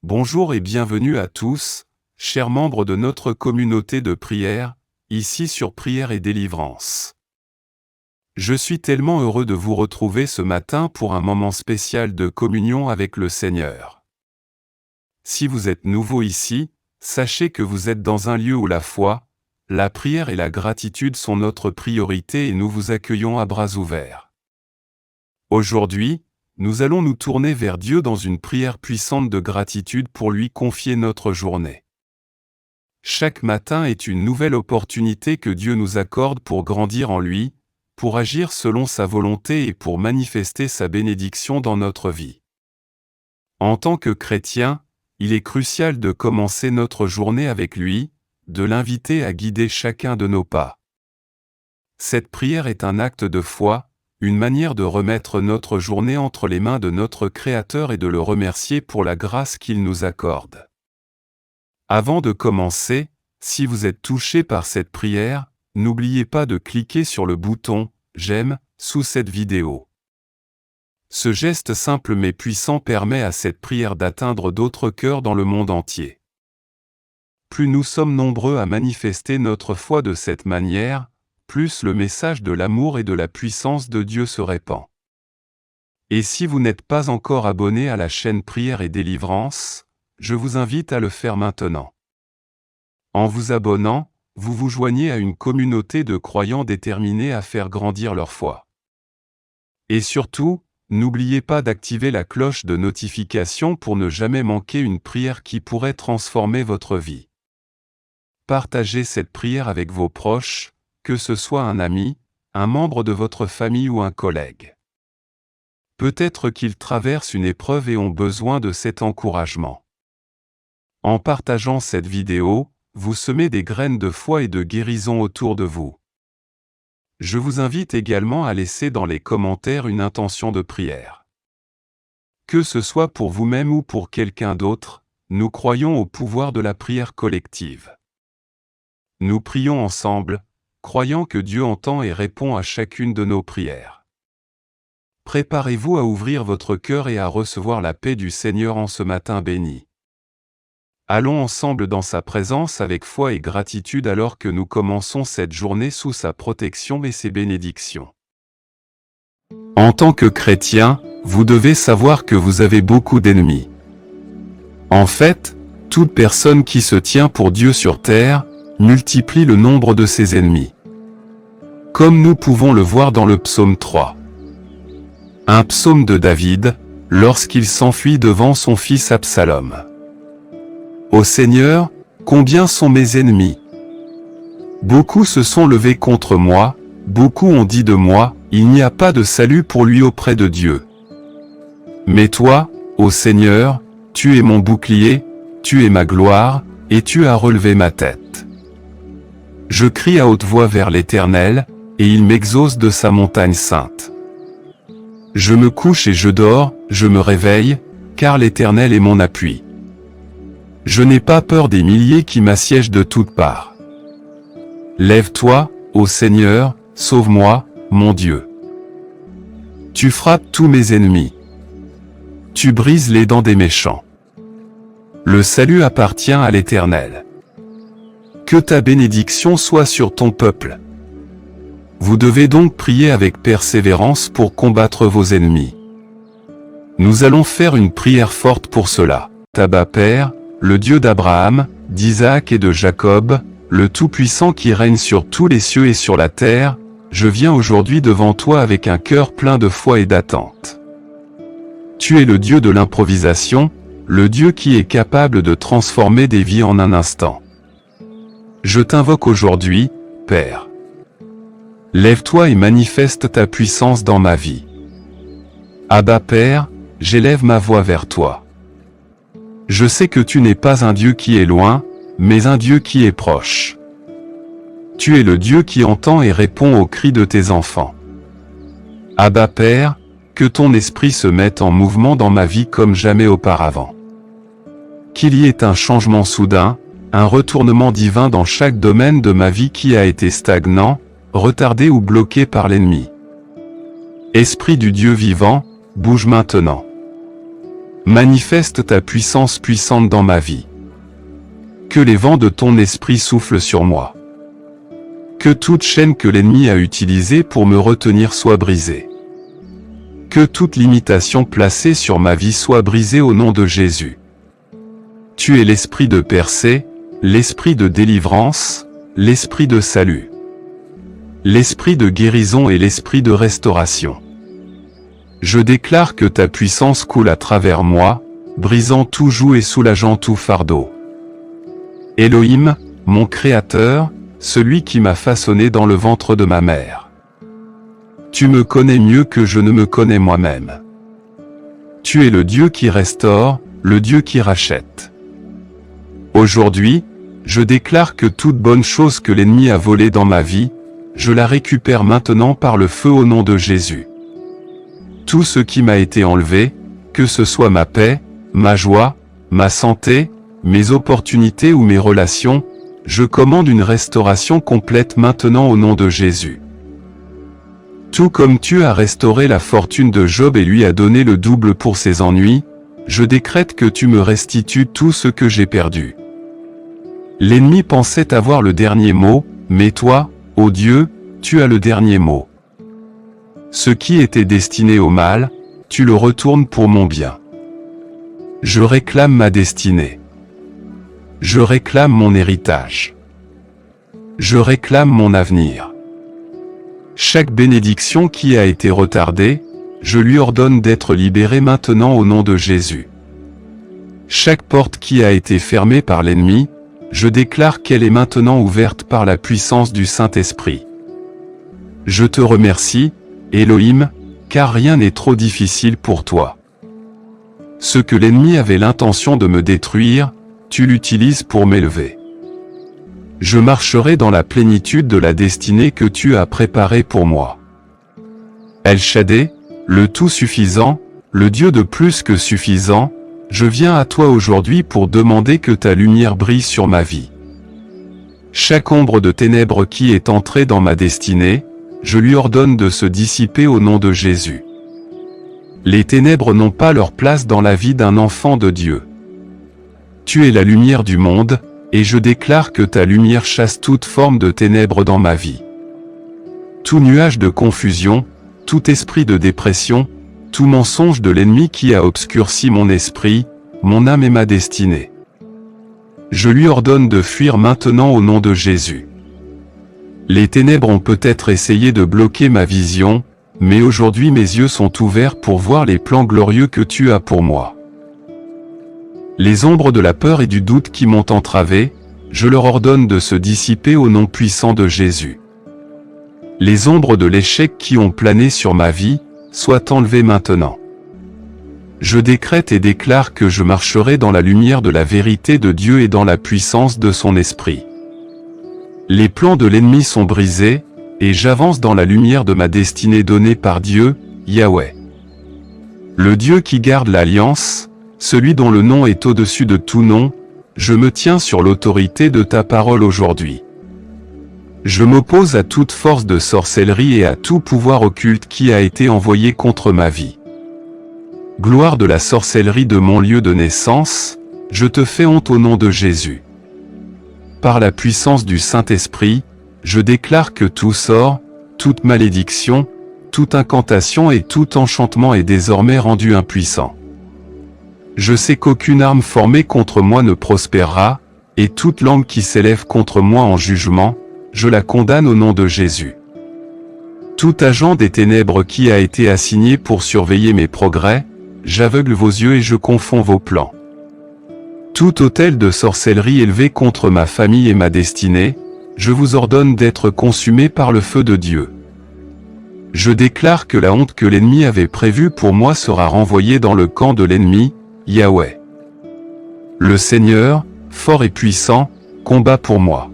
Bonjour et bienvenue à tous, chers membres de notre communauté de prière, ici sur Prière et Délivrance. Je suis tellement heureux de vous retrouver ce matin pour un moment spécial de communion avec le Seigneur. Si vous êtes nouveau ici, sachez que vous êtes dans un lieu où la foi, la prière et la gratitude sont notre priorité et nous vous accueillons à bras ouverts. Aujourd'hui, nous allons nous tourner vers Dieu dans une prière puissante de gratitude pour lui confier notre journée. Chaque matin est une nouvelle opportunité que Dieu nous accorde pour grandir en lui, pour agir selon sa volonté et pour manifester sa bénédiction dans notre vie. En tant que chrétien, il est crucial de commencer notre journée avec lui, de l'inviter à guider chacun de nos pas. Cette prière est un acte de foi, une manière de remettre notre journée entre les mains de notre Créateur et de le remercier pour la grâce qu'il nous accorde. Avant de commencer, si vous êtes touché par cette prière, n'oubliez pas de cliquer sur le bouton « J'aime » sous cette vidéo. Ce geste simple mais puissant permet à cette prière d'atteindre d'autres cœurs dans le monde entier. Plus nous sommes nombreux à manifester notre foi de cette manière, plus le message de l'amour et de la puissance de Dieu se répand. Et si vous n'êtes pas encore abonné à la chaîne Prière et Délivrance, je vous invite à le faire maintenant. En vous abonnant, vous vous joignez à une communauté de croyants déterminés à faire grandir leur foi. Et surtout, n'oubliez pas d'activer la cloche de notification pour ne jamais manquer une prière qui pourrait transformer votre vie. Partagez cette prière avec vos proches, que ce soit un ami, un membre de votre famille ou un collègue. Peut-être qu'ils traversent une épreuve et ont besoin de cet encouragement. En partageant cette vidéo, vous semez des graines de foi et de guérison autour de vous. Je vous invite également à laisser dans les commentaires une intention de prière. Que ce soit pour vous-même ou pour quelqu'un d'autre, nous croyons au pouvoir de la prière collective. Nous prions ensemble, croyant que Dieu entend et répond à chacune de nos prières. Préparez-vous à ouvrir votre cœur et à recevoir la paix du Seigneur en ce matin béni. Allons ensemble dans sa présence avec foi et gratitude alors que nous commençons cette journée sous sa protection et ses bénédictions. En tant que chrétien, vous devez savoir que vous avez beaucoup d'ennemis. En fait, toute personne qui se tient pour Dieu sur terre, multiplie le nombre de ses ennemis. Comme nous pouvons le voir dans le psaume 3. Un psaume de David, lorsqu'il s'enfuit devant son fils Absalom. Ô Seigneur, combien sont mes ennemis? Beaucoup se sont levés contre moi, beaucoup ont dit de moi, il n'y a pas de salut pour lui auprès de Dieu. Mais toi, ô Seigneur, tu es mon bouclier, tu es ma gloire, et tu as relevé ma tête. Je crie à haute voix vers l'Éternel, et il m'exauce de sa montagne sainte. Je me couche et je dors, je me réveille, car l'Éternel est mon appui. Je n'ai pas peur des milliers qui m'assiègent de toutes parts. Lève-toi, ô Seigneur, sauve-moi, mon Dieu. Tu frappes tous mes ennemis. Tu brises les dents des méchants. Le salut appartient à l'Éternel. Que ta bénédiction soit sur ton peuple. Vous devez donc prier avec persévérance pour combattre vos ennemis. Nous allons faire une prière forte pour cela. Abba Père, le Dieu d'Abraham, d'Isaac et de Jacob, le Tout-Puissant qui règne sur tous les cieux et sur la terre, je viens aujourd'hui devant toi avec un cœur plein de foi et d'attente. Tu es le Dieu de l'improvisation, le Dieu qui est capable de transformer des vies en un instant. Je t'invoque aujourd'hui, Père. Lève-toi et manifeste ta puissance dans ma vie. Abba Père, j'élève ma voix vers toi. Je sais que tu n'es pas un Dieu qui est loin, mais un Dieu qui est proche. Tu es le Dieu qui entend et répond aux cris de tes enfants. Abba Père, que ton esprit se mette en mouvement dans ma vie comme jamais auparavant. Qu'il y ait un changement soudain, un retournement divin dans chaque domaine de ma vie qui a été stagnant, retardé ou bloqué par l'ennemi. Esprit du Dieu vivant, bouge maintenant. Manifeste ta puissance puissante dans ma vie. Que les vents de ton esprit soufflent sur moi. Que toute chaîne que l'ennemi a utilisée pour me retenir soit brisée. Que toute limitation placée sur ma vie soit brisée au nom de Jésus. Tu es l'esprit de percée, l'esprit de délivrance, l'esprit de salut, l'esprit de guérison et l'esprit de restauration. Je déclare que ta puissance coule à travers moi, brisant tout joug et soulageant tout fardeau. Elohim, mon Créateur, celui qui m'a façonné dans le ventre de ma mère. Tu me connais mieux que je ne me connais moi-même. Tu es le Dieu qui restaure, le Dieu qui rachète. Aujourd'hui, je déclare que toute bonne chose que l'ennemi a volée dans ma vie, je la récupère maintenant par le feu au nom de Jésus. Tout ce qui m'a été enlevé, que ce soit ma paix, ma joie, ma santé, mes opportunités ou mes relations, je commande une restauration complète maintenant au nom de Jésus. Tout comme tu as restauré la fortune de Job et lui as donné le double pour ses ennuis, je décrète que tu me restitues tout ce que j'ai perdu. L'ennemi pensait avoir le dernier mot, mais toi, ô Dieu, tu as le dernier mot. Ce qui était destiné au mal, tu le retournes pour mon bien. Je réclame ma destinée. Je réclame mon héritage. Je réclame mon avenir. Chaque bénédiction qui a été retardée, je lui ordonne d'être libérée maintenant au nom de Jésus. Chaque porte qui a été fermée par l'ennemi, je déclare qu'elle est maintenant ouverte par la puissance du Saint-Esprit. Je te remercie, Elohim, car rien n'est trop difficile pour toi. Ce que l'ennemi avait l'intention de me détruire, tu l'utilises pour m'élever. Je marcherai dans la plénitude de la destinée que tu as préparée pour moi. El Shaddai, le tout-suffisant, le Dieu de plus que suffisant, je viens à toi aujourd'hui pour demander que ta lumière brille sur ma vie. Chaque ombre de ténèbres qui est entrée dans ma destinée, je lui ordonne de se dissiper au nom de Jésus. Les ténèbres n'ont pas leur place dans la vie d'un enfant de Dieu. Tu es la lumière du monde, et je déclare que ta lumière chasse toute forme de ténèbres dans ma vie. Tout nuage de confusion, tout esprit de dépression, tout mensonge de l'ennemi qui a obscurci mon esprit, mon âme et ma destinée. Je lui ordonne de fuir maintenant au nom de Jésus. Les ténèbres ont peut-être essayé de bloquer ma vision, mais aujourd'hui mes yeux sont ouverts pour voir les plans glorieux que tu as pour moi. Les ombres de la peur et du doute qui m'ont entravé, je leur ordonne de se dissiper au nom puissant de Jésus. Les ombres de l'échec qui ont plané sur ma vie, soient enlevées maintenant. Je décrète et déclare que je marcherai dans la lumière de la vérité de Dieu et dans la puissance de son esprit. Les plans de l'ennemi sont brisés, et j'avance dans la lumière de ma destinée donnée par Dieu, Yahweh. Le Dieu qui garde l'alliance, celui dont le nom est au-dessus de tout nom, je me tiens sur l'autorité de ta parole aujourd'hui. Je m'oppose à toute force de sorcellerie et à tout pouvoir occulte qui a été envoyé contre ma vie. Gloire de la sorcellerie de mon lieu de naissance, je te fais honte au nom de Jésus. Par la puissance du Saint-Esprit, je déclare que tout sort, toute malédiction, toute incantation et tout enchantement est désormais rendu impuissant. Je sais qu'aucune arme formée contre moi ne prospérera, et toute langue qui s'élève contre moi en jugement, je la condamne au nom de Jésus. Tout agent des ténèbres qui a été assigné pour surveiller mes progrès, j'aveugle vos yeux et je confonds vos plans. Tout autel de sorcellerie élevé contre ma famille et ma destinée, je vous ordonne d'être consumé par le feu de Dieu. Je déclare que la honte que l'ennemi avait prévue pour moi sera renvoyée dans le camp de l'ennemi, Yahweh. Le Seigneur, fort et puissant, combat pour moi.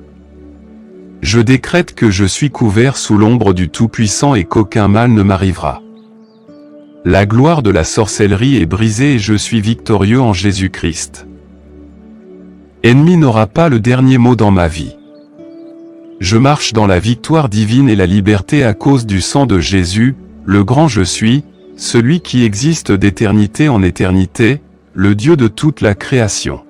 Je décrète que je suis couvert sous l'ombre du Tout-Puissant et qu'aucun mal ne m'arrivera. La gloire de la sorcellerie est brisée et je suis victorieux en Jésus-Christ. Ennemi n'aura pas le dernier mot dans ma vie. Je marche dans la victoire divine et la liberté à cause du sang de Jésus, le grand je suis, celui qui existe d'éternité en éternité, le Dieu de toute la création.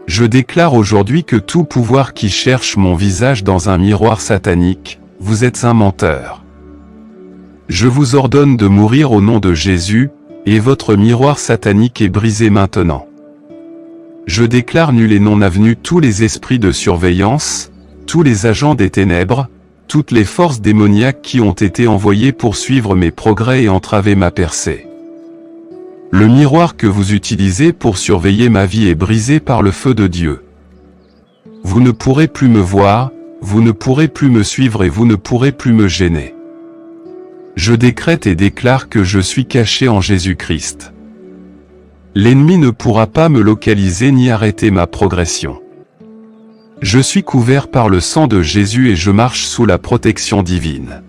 Je déclare aujourd'hui que tout pouvoir qui cherche mon visage dans un miroir satanique, vous êtes un menteur. Je vous ordonne de mourir au nom de Jésus, et votre miroir satanique est brisé maintenant. Je déclare nul et non avenu tous les esprits de surveillance, tous les agents des ténèbres, toutes les forces démoniaques qui ont été envoyées pour suivre mes progrès et entraver ma percée. Le miroir que vous utilisez pour surveiller ma vie est brisé par le feu de Dieu. Vous ne pourrez plus me voir, vous ne pourrez plus me suivre et vous ne pourrez plus me gêner. Je décrète et déclare que je suis caché en Jésus-Christ. L'ennemi ne pourra pas me localiser ni arrêter ma progression. Je suis couvert par le sang de Jésus et je marche sous la protection divine.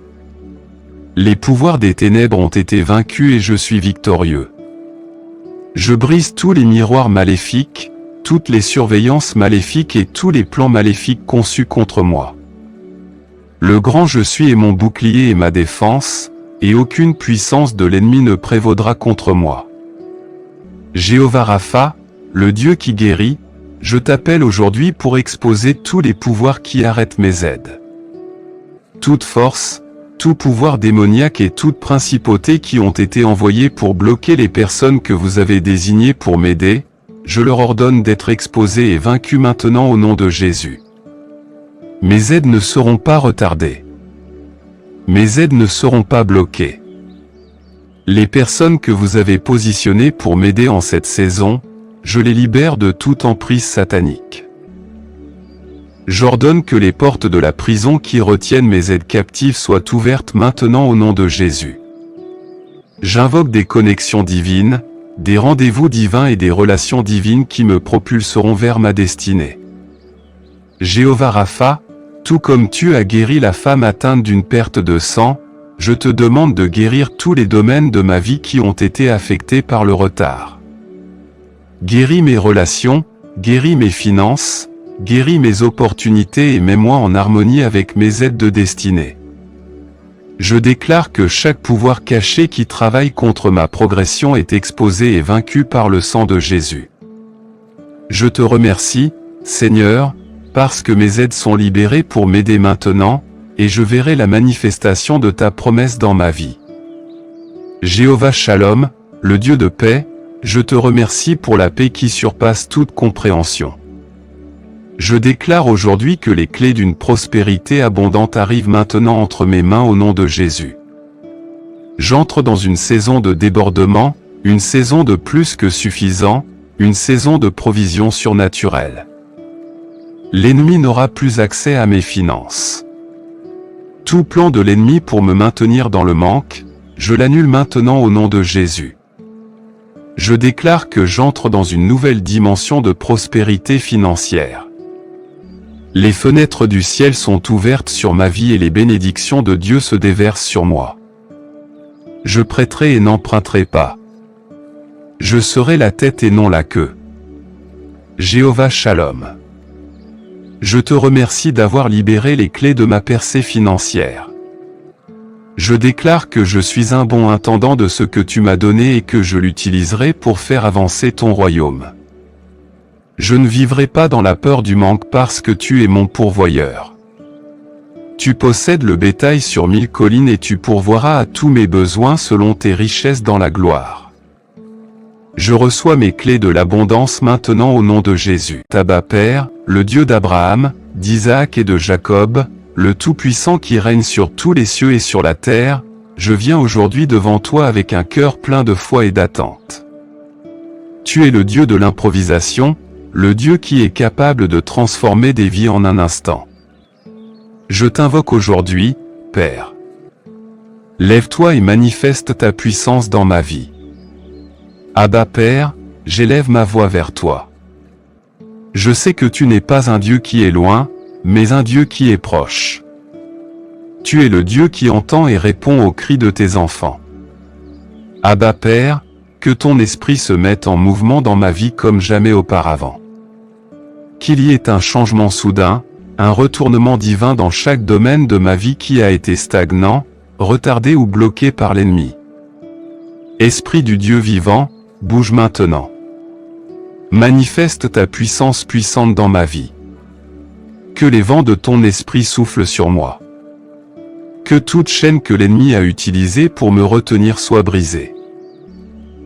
Les pouvoirs des ténèbres ont été vaincus et je suis victorieux. Je brise tous les miroirs maléfiques, toutes les surveillances maléfiques et tous les plans maléfiques conçus contre moi. Le grand je suis est mon bouclier et ma défense, et aucune puissance de l'ennemi ne prévaudra contre moi. Jéhovah Rapha, le Dieu qui guérit, je t'appelle aujourd'hui pour exposer tous les pouvoirs qui arrêtent mes aides. Toute force, tout pouvoir démoniaque et toute principauté qui ont été envoyés pour bloquer les personnes que vous avez désignées pour m'aider, je leur ordonne d'être exposés et vaincus maintenant au nom de Jésus. Mes aides ne seront pas retardées. Mes aides ne seront pas bloquées. Les personnes que vous avez positionnées pour m'aider en cette saison, je les libère de toute emprise satanique. J'ordonne que les portes de la prison qui retiennent mes aides captives soient ouvertes maintenant au nom de Jésus. J'invoque des connexions divines, des rendez-vous divins et des relations divines qui me propulseront vers ma destinée. Jéhovah Rapha, tout comme tu as guéri la femme atteinte d'une perte de sang, je te demande de guérir tous les domaines de ma vie qui ont été affectés par le retard. Guéris mes relations, guéris mes finances, guéris mes opportunités et mets-moi en harmonie avec mes aides de destinée. Je déclare que chaque pouvoir caché qui travaille contre ma progression est exposé et vaincu par le sang de Jésus. Je te remercie, Seigneur, parce que mes aides sont libérées pour m'aider maintenant, et je verrai la manifestation de ta promesse dans ma vie. Jéhovah Shalom, le Dieu de paix, je te remercie pour la paix qui surpasse toute compréhension. Je déclare aujourd'hui que les clés d'une prospérité abondante arrivent maintenant entre mes mains au nom de Jésus. J'entre dans une saison de débordement, une saison de plus que suffisant, une saison de provision surnaturelle. L'ennemi n'aura plus accès à mes finances. Tout plan de l'ennemi pour me maintenir dans le manque, je l'annule maintenant au nom de Jésus. Je déclare que j'entre dans une nouvelle dimension de prospérité financière. Les fenêtres du ciel sont ouvertes sur ma vie et les bénédictions de Dieu se déversent sur moi. Je prêterai et n'emprunterai pas. Je serai la tête et non la queue. Jéhovah Shalom. Je te remercie d'avoir libéré les clés de ma percée financière. Je déclare que je suis un bon intendant de ce que tu m'as donné et que je l'utiliserai pour faire avancer ton royaume. Je ne vivrai pas dans la peur du manque parce que tu es mon pourvoyeur. Tu possèdes le bétail sur 1000 collines et tu pourvoiras à tous mes besoins selon tes richesses dans la gloire. Je reçois mes clés de l'abondance maintenant au nom de Jésus. Abba Père, le Dieu d'Abraham, d'Isaac et de Jacob, le Tout-Puissant qui règne sur tous les cieux et sur la terre, je viens aujourd'hui devant toi avec un cœur plein de foi et d'attente. Tu es le Dieu de l'improvisation, le Dieu qui est capable de transformer des vies en un instant. Je t'invoque aujourd'hui, Père. Lève-toi et manifeste ta puissance dans ma vie. Abba Père, j'élève ma voix vers toi. Je sais que tu n'es pas un Dieu qui est loin, mais un Dieu qui est proche. Tu es le Dieu qui entend et répond aux cris de tes enfants. Abba Père, que ton esprit se mette en mouvement dans ma vie comme jamais auparavant. Qu'il y ait un changement soudain, un retournement divin dans chaque domaine de ma vie qui a été stagnant, retardé ou bloqué par l'ennemi. Esprit du Dieu vivant, bouge maintenant. Manifeste ta puissance puissante dans ma vie. Que les vents de ton esprit soufflent sur moi. Que toute chaîne que l'ennemi a utilisée pour me retenir soit brisée.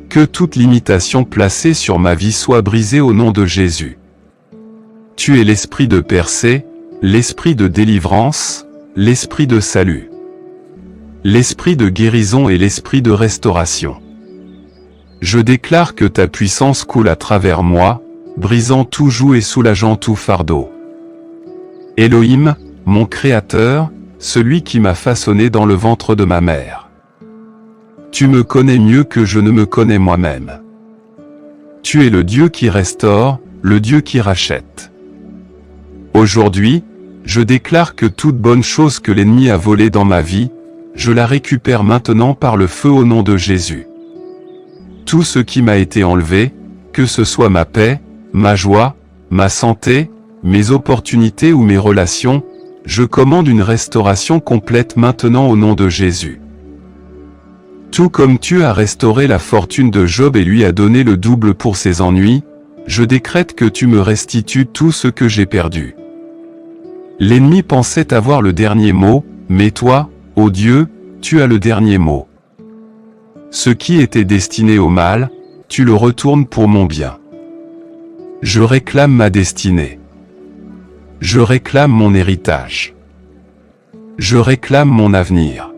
Que toute limitation placée sur ma vie soit brisée au nom de Jésus. Tu es l'esprit de percée, l'esprit de délivrance, l'esprit de salut, l'esprit de guérison et l'esprit de restauration. Je déclare que ta puissance coule à travers moi, brisant tout joug et soulageant tout fardeau. Elohim, mon Créateur, celui qui m'a façonné dans le ventre de ma mère. Tu me connais mieux que je ne me connais moi-même. Tu es le Dieu qui restaure, le Dieu qui rachète. Aujourd'hui, je déclare que toute bonne chose que l'ennemi a volée dans ma vie, je la récupère maintenant par le feu au nom de Jésus. Tout ce qui m'a été enlevé, que ce soit ma paix, ma joie, ma santé, mes opportunités ou mes relations, je commande une restauration complète maintenant au nom de Jésus. Tout comme tu as restauré la fortune de Job et lui as donné le double pour ses ennuis, je décrète que tu me restitues tout ce que j'ai perdu. L'ennemi pensait avoir le dernier mot, mais toi, ô Dieu, tu as le dernier mot. Ce qui était destiné au mal, tu le retournes pour mon bien. Je réclame ma destinée. Je réclame mon héritage. Je réclame mon avenir.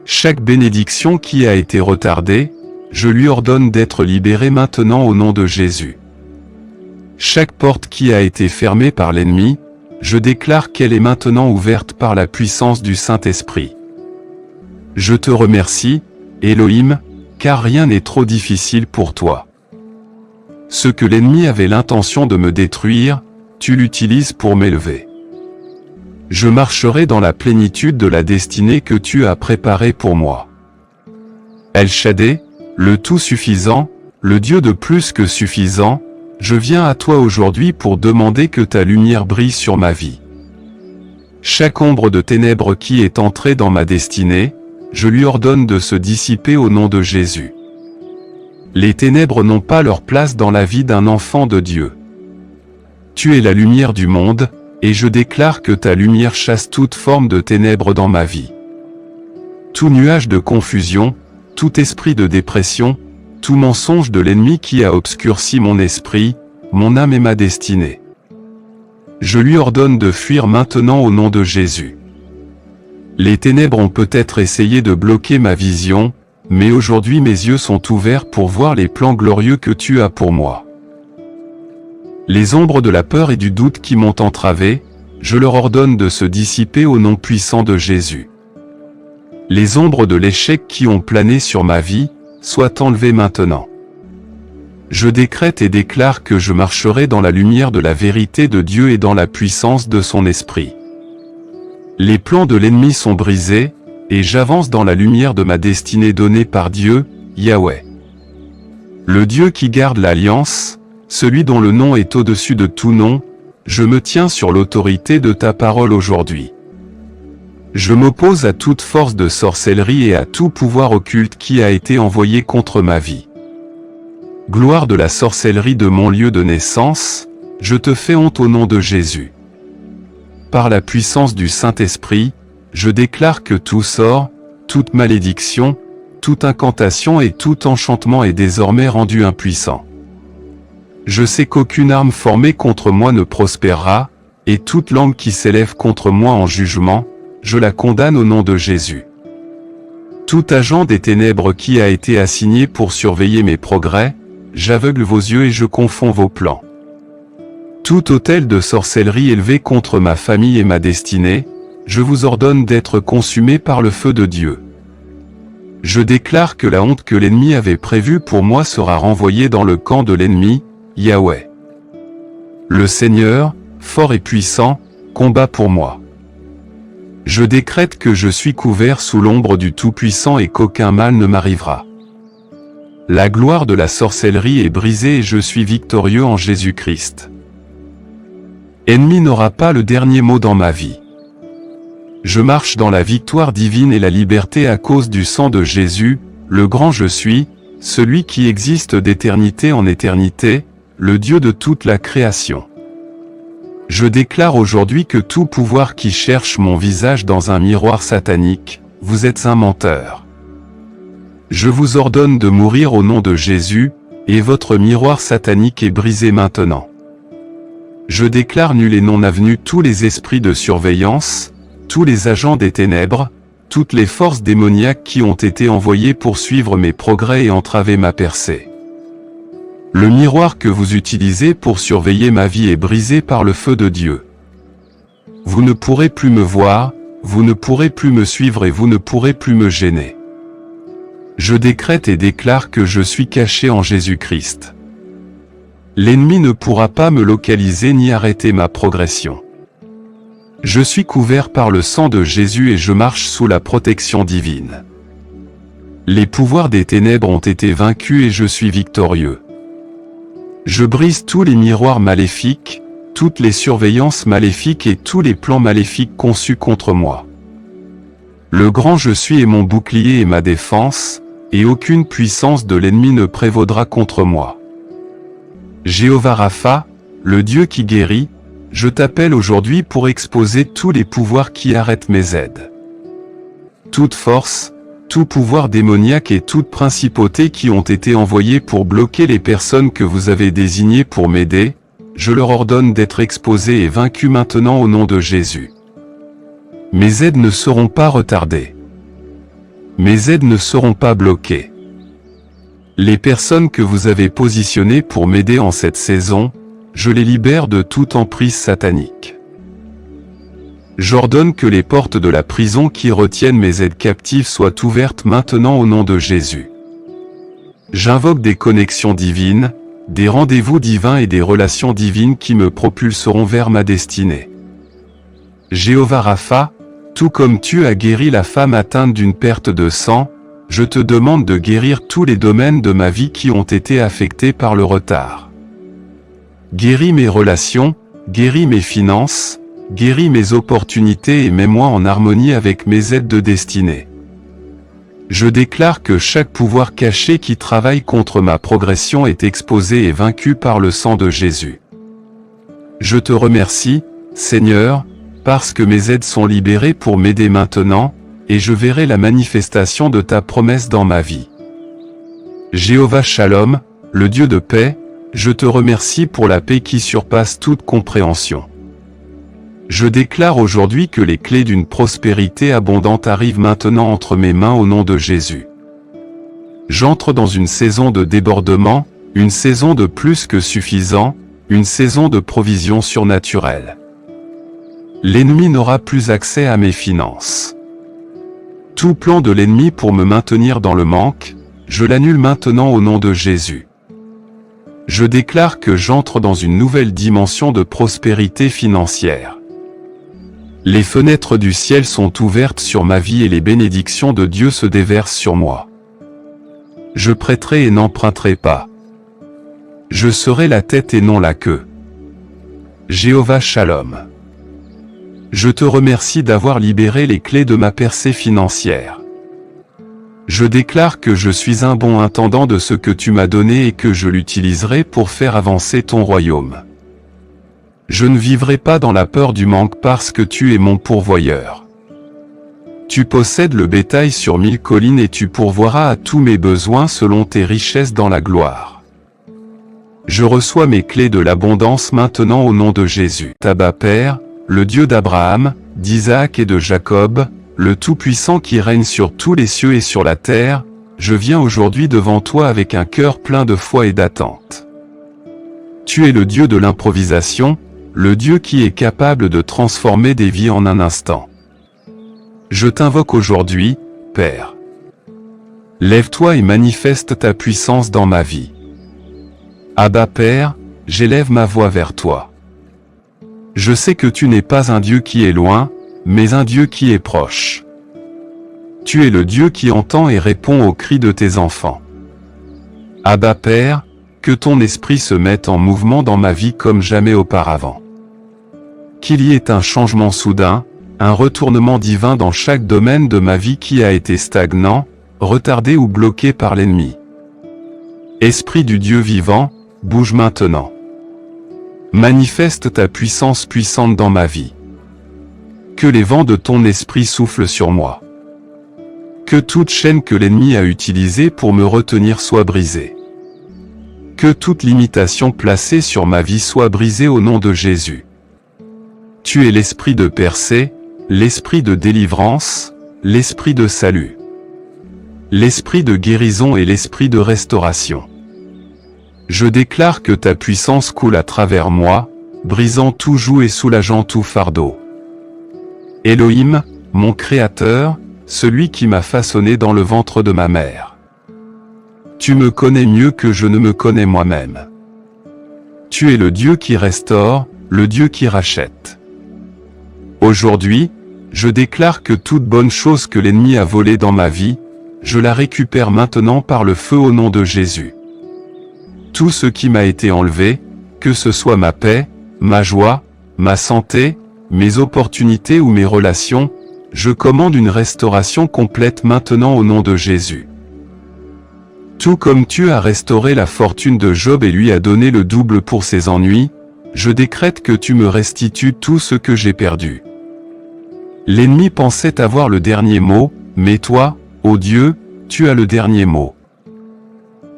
Chaque bénédiction qui a été retardée, je lui ordonne d'être libérée maintenant au nom de Jésus. Chaque porte qui a été fermée par l'ennemi, je déclare qu'elle est maintenant ouverte par la puissance du Saint-Esprit. Je te remercie, Elohim, car rien n'est trop difficile pour toi. Ce que l'ennemi avait l'intention de me détruire, tu l'utilises pour m'élever. Je marcherai dans la plénitude de la destinée que tu as préparée pour moi. El Shaddai, le tout-suffisant, le Dieu de plus que suffisant, je viens à toi aujourd'hui pour demander que ta lumière brille sur ma vie. Chaque ombre de ténèbres qui est entrée dans ma destinée, je lui ordonne de se dissiper au nom de Jésus. Les ténèbres n'ont pas leur place dans la vie d'un enfant de Dieu. Tu es la lumière du monde, et je déclare que ta lumière chasse toute forme de ténèbres dans ma vie. Tout nuage de confusion, tout esprit de dépression, tout mensonge de l'ennemi qui a obscurci mon esprit, mon âme et ma destinée. Je lui ordonne de fuir maintenant au nom de Jésus. Les ténèbres ont peut-être essayé de bloquer ma vision, mais aujourd'hui mes yeux sont ouverts pour voir les plans glorieux que tu as pour moi. Les ombres de la peur et du doute qui m'ont entravé, je leur ordonne de se dissiper au nom puissant de Jésus. Les ombres de l'échec qui ont plané sur ma vie, soient enlevées maintenant. Je décrète et déclare que je marcherai dans la lumière de la vérité de Dieu et dans la puissance de son esprit. Les plans de l'ennemi sont brisés, et j'avance dans la lumière de ma destinée donnée par Dieu, Yahweh. Le Dieu qui garde l'alliance, celui dont le nom est au-dessus de tout nom, je me tiens sur l'autorité de ta parole aujourd'hui. Je m'oppose à toute force de sorcellerie et à tout pouvoir occulte qui a été envoyé contre ma vie. Gloire de la sorcellerie de mon lieu de naissance, je te fais honte au nom de Jésus. Par la puissance du Saint-Esprit, je déclare que tout sort, toute malédiction, toute incantation et tout enchantement est désormais rendu impuissant. Je sais qu'aucune arme formée contre moi ne prospérera, et toute langue qui s'élève contre moi en jugement, je la condamne au nom de Jésus. Tout agent des ténèbres qui a été assigné pour surveiller mes progrès, j'aveugle vos yeux et je confonds vos plans. Tout autel de sorcellerie élevé contre ma famille et ma destinée, je vous ordonne d'être consumé par le feu de Dieu. Je déclare que la honte que l'ennemi avait prévue pour moi sera renvoyée dans le camp de l'ennemi, Yahweh. Le Seigneur, fort et puissant, combat pour moi. Je décrète que je suis couvert sous l'ombre du Tout-Puissant et qu'aucun mal ne m'arrivera. La gloire de la sorcellerie est brisée et je suis victorieux en Jésus-Christ. Ennemi n'aura pas le dernier mot dans ma vie. Je marche dans la victoire divine et la liberté à cause du sang de Jésus, le grand je suis, celui qui existe d'éternité en éternité, le Dieu de toute la création. Je déclare aujourd'hui que tout pouvoir qui cherche mon visage dans un miroir satanique, vous êtes un menteur. Je vous ordonne de mourir au nom de Jésus, et votre miroir satanique est brisé maintenant. Je déclare nul et non avenu tous les esprits de surveillance, tous les agents des ténèbres, toutes les forces démoniaques qui ont été envoyées pour suivre mes progrès et entraver ma percée. Le miroir que vous utilisez pour surveiller ma vie est brisé par le feu de Dieu. Vous ne pourrez plus me voir, vous ne pourrez plus me suivre et vous ne pourrez plus me gêner. Je décrète et déclare que je suis caché en Jésus-Christ. L'ennemi ne pourra pas me localiser ni arrêter ma progression. Je suis couvert par le sang de Jésus et je marche sous la protection divine. Les pouvoirs des ténèbres ont été vaincus et je suis victorieux. Je brise tous les miroirs maléfiques, toutes les surveillances maléfiques et tous les plans maléfiques conçus contre moi. Le grand je suis est mon bouclier et ma défense, et aucune puissance de l'ennemi ne prévaudra contre moi. Jéhovah Rapha, le Dieu qui guérit, je t'appelle aujourd'hui pour exposer tous les pouvoirs qui arrêtent mes aides. Toute force, tout pouvoir démoniaque et toute principauté qui ont été envoyés pour bloquer les personnes que vous avez désignées pour m'aider, je leur ordonne d'être exposés et vaincus maintenant au nom de Jésus. Mes aides ne seront pas retardées. Mes aides ne seront pas bloquées. Les personnes que vous avez positionnées pour m'aider en cette saison, je les libère de toute emprise satanique. J'ordonne que les portes de la prison qui retiennent mes aides captives soient ouvertes maintenant au nom de Jésus. J'invoque des connexions divines, des rendez-vous divins et des relations divines qui me propulseront vers ma destinée. Jéhovah Rapha, tout comme tu as guéri la femme atteinte d'une perte de sang, je te demande de guérir tous les domaines de ma vie qui ont été affectés par le retard. Guéris mes relations, guéris mes finances, guéris mes opportunités et mets-moi en harmonie avec mes aides de destinée. Je déclare que chaque pouvoir caché qui travaille contre ma progression est exposé et vaincu par le sang de Jésus. Je te remercie, Seigneur, parce que mes aides sont libérées pour m'aider maintenant, et je verrai la manifestation de ta promesse dans ma vie. Jéhovah Shalom, le Dieu de paix, je te remercie pour la paix qui surpasse toute compréhension. Je déclare aujourd'hui que les clés d'une prospérité abondante arrivent maintenant entre mes mains au nom de Jésus. J'entre dans une saison de débordement, une saison de plus que suffisant, une saison de provision surnaturelle. L'ennemi n'aura plus accès à mes finances. Tout plan de l'ennemi pour me maintenir dans le manque, je l'annule maintenant au nom de Jésus. Je déclare que j'entre dans une nouvelle dimension de prospérité financière. Les fenêtres du ciel sont ouvertes sur ma vie et les bénédictions de Dieu se déversent sur moi. Je prêterai et n'emprunterai pas. Je serai la tête et non la queue. Jéhovah Shalom. Je te remercie d'avoir libéré les clés de ma percée financière. Je déclare que je suis un bon intendant de ce que tu m'as donné et que je l'utiliserai pour faire avancer ton royaume. Je ne vivrai pas dans la peur du manque parce que tu es mon pourvoyeur. Tu possèdes le bétail sur 1000 collines et tu pourvoiras à tous mes besoins selon tes richesses dans la gloire. Je reçois mes clés de l'abondance maintenant au nom de Jésus. Abba Père, le Dieu d'Abraham, d'Isaac et de Jacob, le Tout-Puissant qui règne sur tous les cieux et sur la terre, je viens aujourd'hui devant toi avec un cœur plein de foi et d'attente. Tu es le Dieu de l'improvisation, le Dieu qui est capable de transformer des vies en un instant. Je t'invoque aujourd'hui, Père. Lève-toi et manifeste ta puissance dans ma vie. Abba Père, j'élève ma voix vers toi. Je sais que tu n'es pas un Dieu qui est loin, mais un Dieu qui est proche. Tu es le Dieu qui entend et répond aux cris de tes enfants. Abba Père, que ton esprit se mette en mouvement dans ma vie comme jamais auparavant. Qu'il y ait un changement soudain, un retournement divin dans chaque domaine de ma vie qui a été stagnant, retardé ou bloqué par l'ennemi. Esprit du Dieu vivant, bouge maintenant. Manifeste ta puissance puissante dans ma vie. Que les vents de ton esprit soufflent sur moi. Que toute chaîne que l'ennemi a utilisée pour me retenir soit brisée. Que toute limitation placée sur ma vie soit brisée au nom de Jésus. Tu es l'esprit de percée, l'esprit de délivrance, l'esprit de salut. L'esprit de guérison et l'esprit de restauration. Je déclare que ta puissance coule à travers moi, brisant tout joug et soulageant tout fardeau. Elohim, mon Créateur, celui qui m'a façonné dans le ventre de ma mère. Tu me connais mieux que je ne me connais moi-même. Tu es le Dieu qui restaure, le Dieu qui rachète. Aujourd'hui, je déclare que toute bonne chose que l'ennemi a volée dans ma vie, je la récupère maintenant par le feu au nom de Jésus. Tout ce qui m'a été enlevé, que ce soit ma paix, ma joie, ma santé, mes opportunités ou mes relations, je commande une restauration complète maintenant au nom de Jésus. Tout comme tu as restauré la fortune de Job et lui as donné le double pour ses ennuis, je décrète que tu me restitues tout ce que j'ai perdu. L'ennemi pensait avoir le dernier mot, mais toi, ô Dieu, tu as le dernier mot.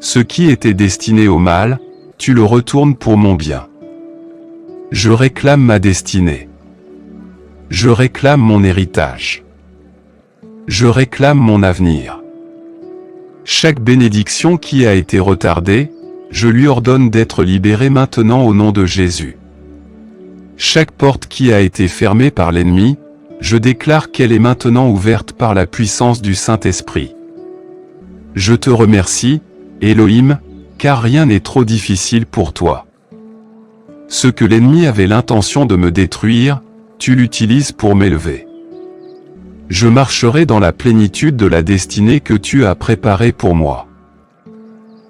Ce qui était destiné au mal, tu le retournes pour mon bien. Je réclame ma destinée. Je réclame mon héritage. Je réclame mon avenir. Chaque bénédiction qui a été retardée, je lui ordonne d'être libérée maintenant au nom de Jésus. Chaque porte qui a été fermée par l'ennemi, je déclare qu'elle est maintenant ouverte par la puissance du Saint-Esprit. Je te remercie, Elohim, car rien n'est trop difficile pour toi. Ce que l'ennemi avait l'intention de me détruire, tu l'utilises pour m'élever. Je marcherai dans la plénitude de la destinée que tu as préparée pour moi.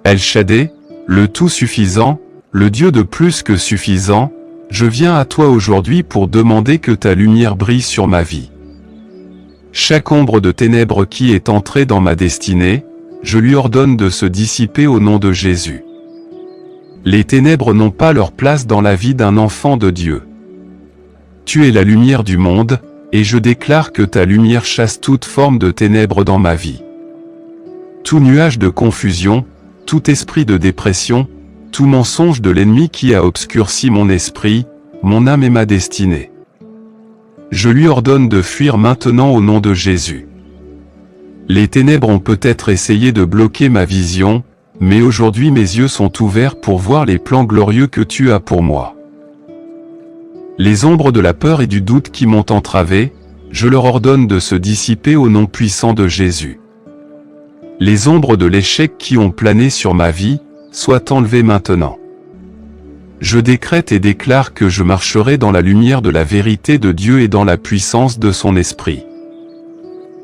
El Shaddai, le tout-suffisant, le Dieu de plus que suffisant, je viens à toi aujourd'hui pour demander que ta lumière brille sur ma vie. Chaque ombre de ténèbres qui est entrée dans ma destinée, je lui ordonne de se dissiper au nom de Jésus. Les ténèbres n'ont pas leur place dans la vie d'un enfant de Dieu. Tu es la lumière du monde, et je déclare que ta lumière chasse toute forme de ténèbres dans ma vie. Tout nuage de confusion, tout esprit de dépression, tout mensonge de l'ennemi qui a obscurci mon esprit, mon âme et ma destinée. Je lui ordonne de fuir maintenant au nom de Jésus. Les ténèbres ont peut-être essayé de bloquer ma vision, mais aujourd'hui mes yeux sont ouverts pour voir les plans glorieux que tu as pour moi. Les ombres de la peur et du doute qui m'ont entravé, je leur ordonne de se dissiper au nom puissant de Jésus. Les ombres de l'échec qui ont plané sur ma vie, soient enlevées maintenant. Je décrète et déclare que je marcherai dans la lumière de la vérité de Dieu et dans la puissance de son esprit.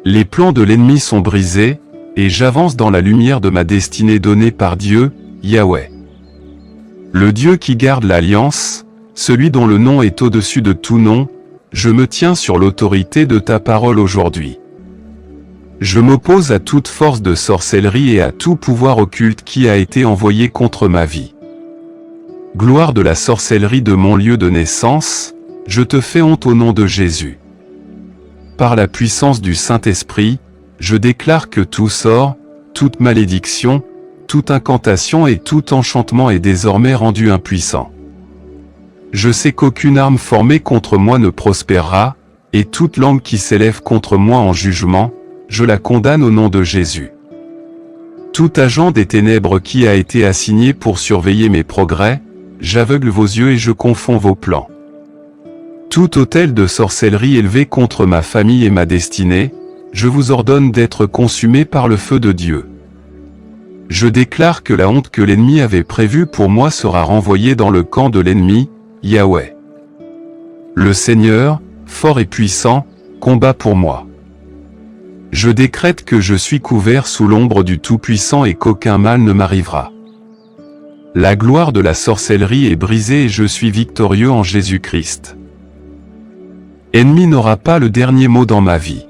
Les plans de l'ennemi sont brisés, et j'avance dans la lumière de ma destinée donnée par Dieu, Yahweh. Le Dieu qui garde l'alliance, celui dont le nom est au-dessus de tout nom, je me tiens sur l'autorité de ta parole aujourd'hui. Je m'oppose à toute force de sorcellerie et à tout pouvoir occulte qui a été envoyé contre ma vie. Gloire de la sorcellerie de mon lieu de naissance, je te fais honte au nom de Jésus. Par la puissance du Saint-Esprit, je déclare que tout sort, toute malédiction, toute incantation et tout enchantement est désormais rendu impuissant. Je sais qu'aucune arme formée contre moi ne prospérera, et toute langue qui s'élève contre moi en jugement, je la condamne au nom de Jésus. Tout agent des ténèbres qui a été assigné pour surveiller mes progrès, j'aveugle vos yeux et je confonds vos plans. Tout autel de sorcellerie élevé contre ma famille et ma destinée, je vous ordonne d'être consumé par le feu de Dieu. Je déclare que la honte que l'ennemi avait prévue pour moi sera renvoyée dans le camp de l'ennemi, Yahweh. Le Seigneur, fort et puissant, combat pour moi. Je décrète que je suis couvert sous l'ombre du Tout-Puissant et qu'aucun mal ne m'arrivera. La gloire de la sorcellerie est brisée et je suis victorieux en Jésus-Christ. Ennemi n'aura pas le dernier mot dans ma vie.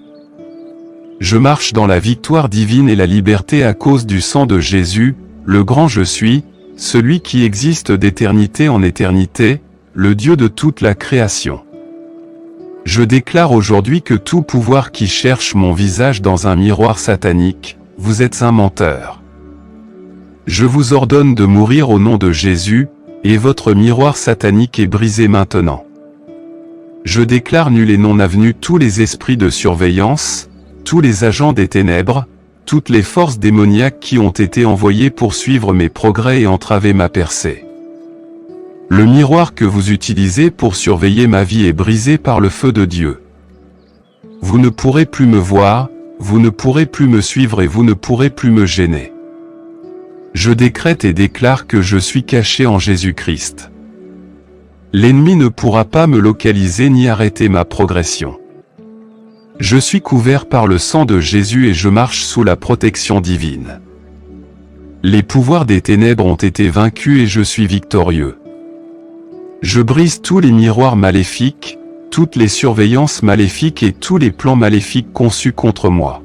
Je marche dans la victoire divine et la liberté à cause du sang de Jésus, le grand je suis, celui qui existe d'éternité en éternité, le Dieu de toute la création. Je déclare aujourd'hui que tout pouvoir qui cherche mon visage dans un miroir satanique, vous êtes un menteur. Je vous ordonne de mourir au nom de Jésus, et votre miroir satanique est brisé maintenant. Je déclare nul et non avenu tous les esprits de surveillance, tous les agents des ténèbres, toutes les forces démoniaques qui ont été envoyées pour suivre mes progrès et entraver ma percée. Le miroir que vous utilisez pour surveiller ma vie est brisé par le feu de Dieu. Vous ne pourrez plus me voir, vous ne pourrez plus me suivre et vous ne pourrez plus me gêner. Je décrète et déclare que je suis caché en Jésus-Christ. L'ennemi ne pourra pas me localiser ni arrêter ma progression. Je suis couvert par le sang de Jésus et je marche sous la protection divine. Les pouvoirs des ténèbres ont été vaincus et je suis victorieux. Je brise tous les miroirs maléfiques, toutes les surveillances maléfiques et tous les plans maléfiques conçus contre moi.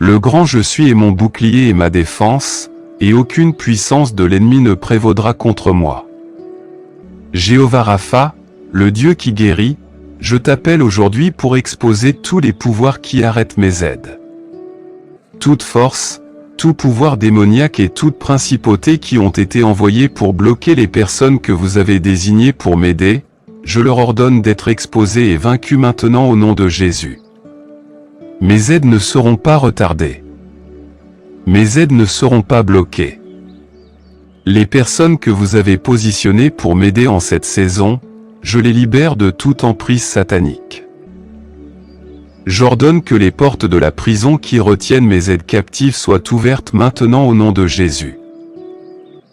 Le grand je suis est mon bouclier et ma défense, et aucune puissance de l'ennemi ne prévaudra contre moi. Jéhovah Rapha, le Dieu qui guérit, je t'appelle aujourd'hui pour exposer tous les pouvoirs qui arrêtent mes aides. Toute force, tout pouvoir démoniaque et toute principauté qui ont été envoyés pour bloquer les personnes que vous avez désignées pour m'aider, je leur ordonne d'être exposés et vaincus maintenant au nom de Jésus. Mes aides ne seront pas retardées. Mes aides ne seront pas bloquées. Les personnes que vous avez positionnées pour m'aider en cette saison, je les libère de toute emprise satanique. J'ordonne que les portes de la prison qui retiennent mes aides captives soient ouvertes maintenant au nom de Jésus.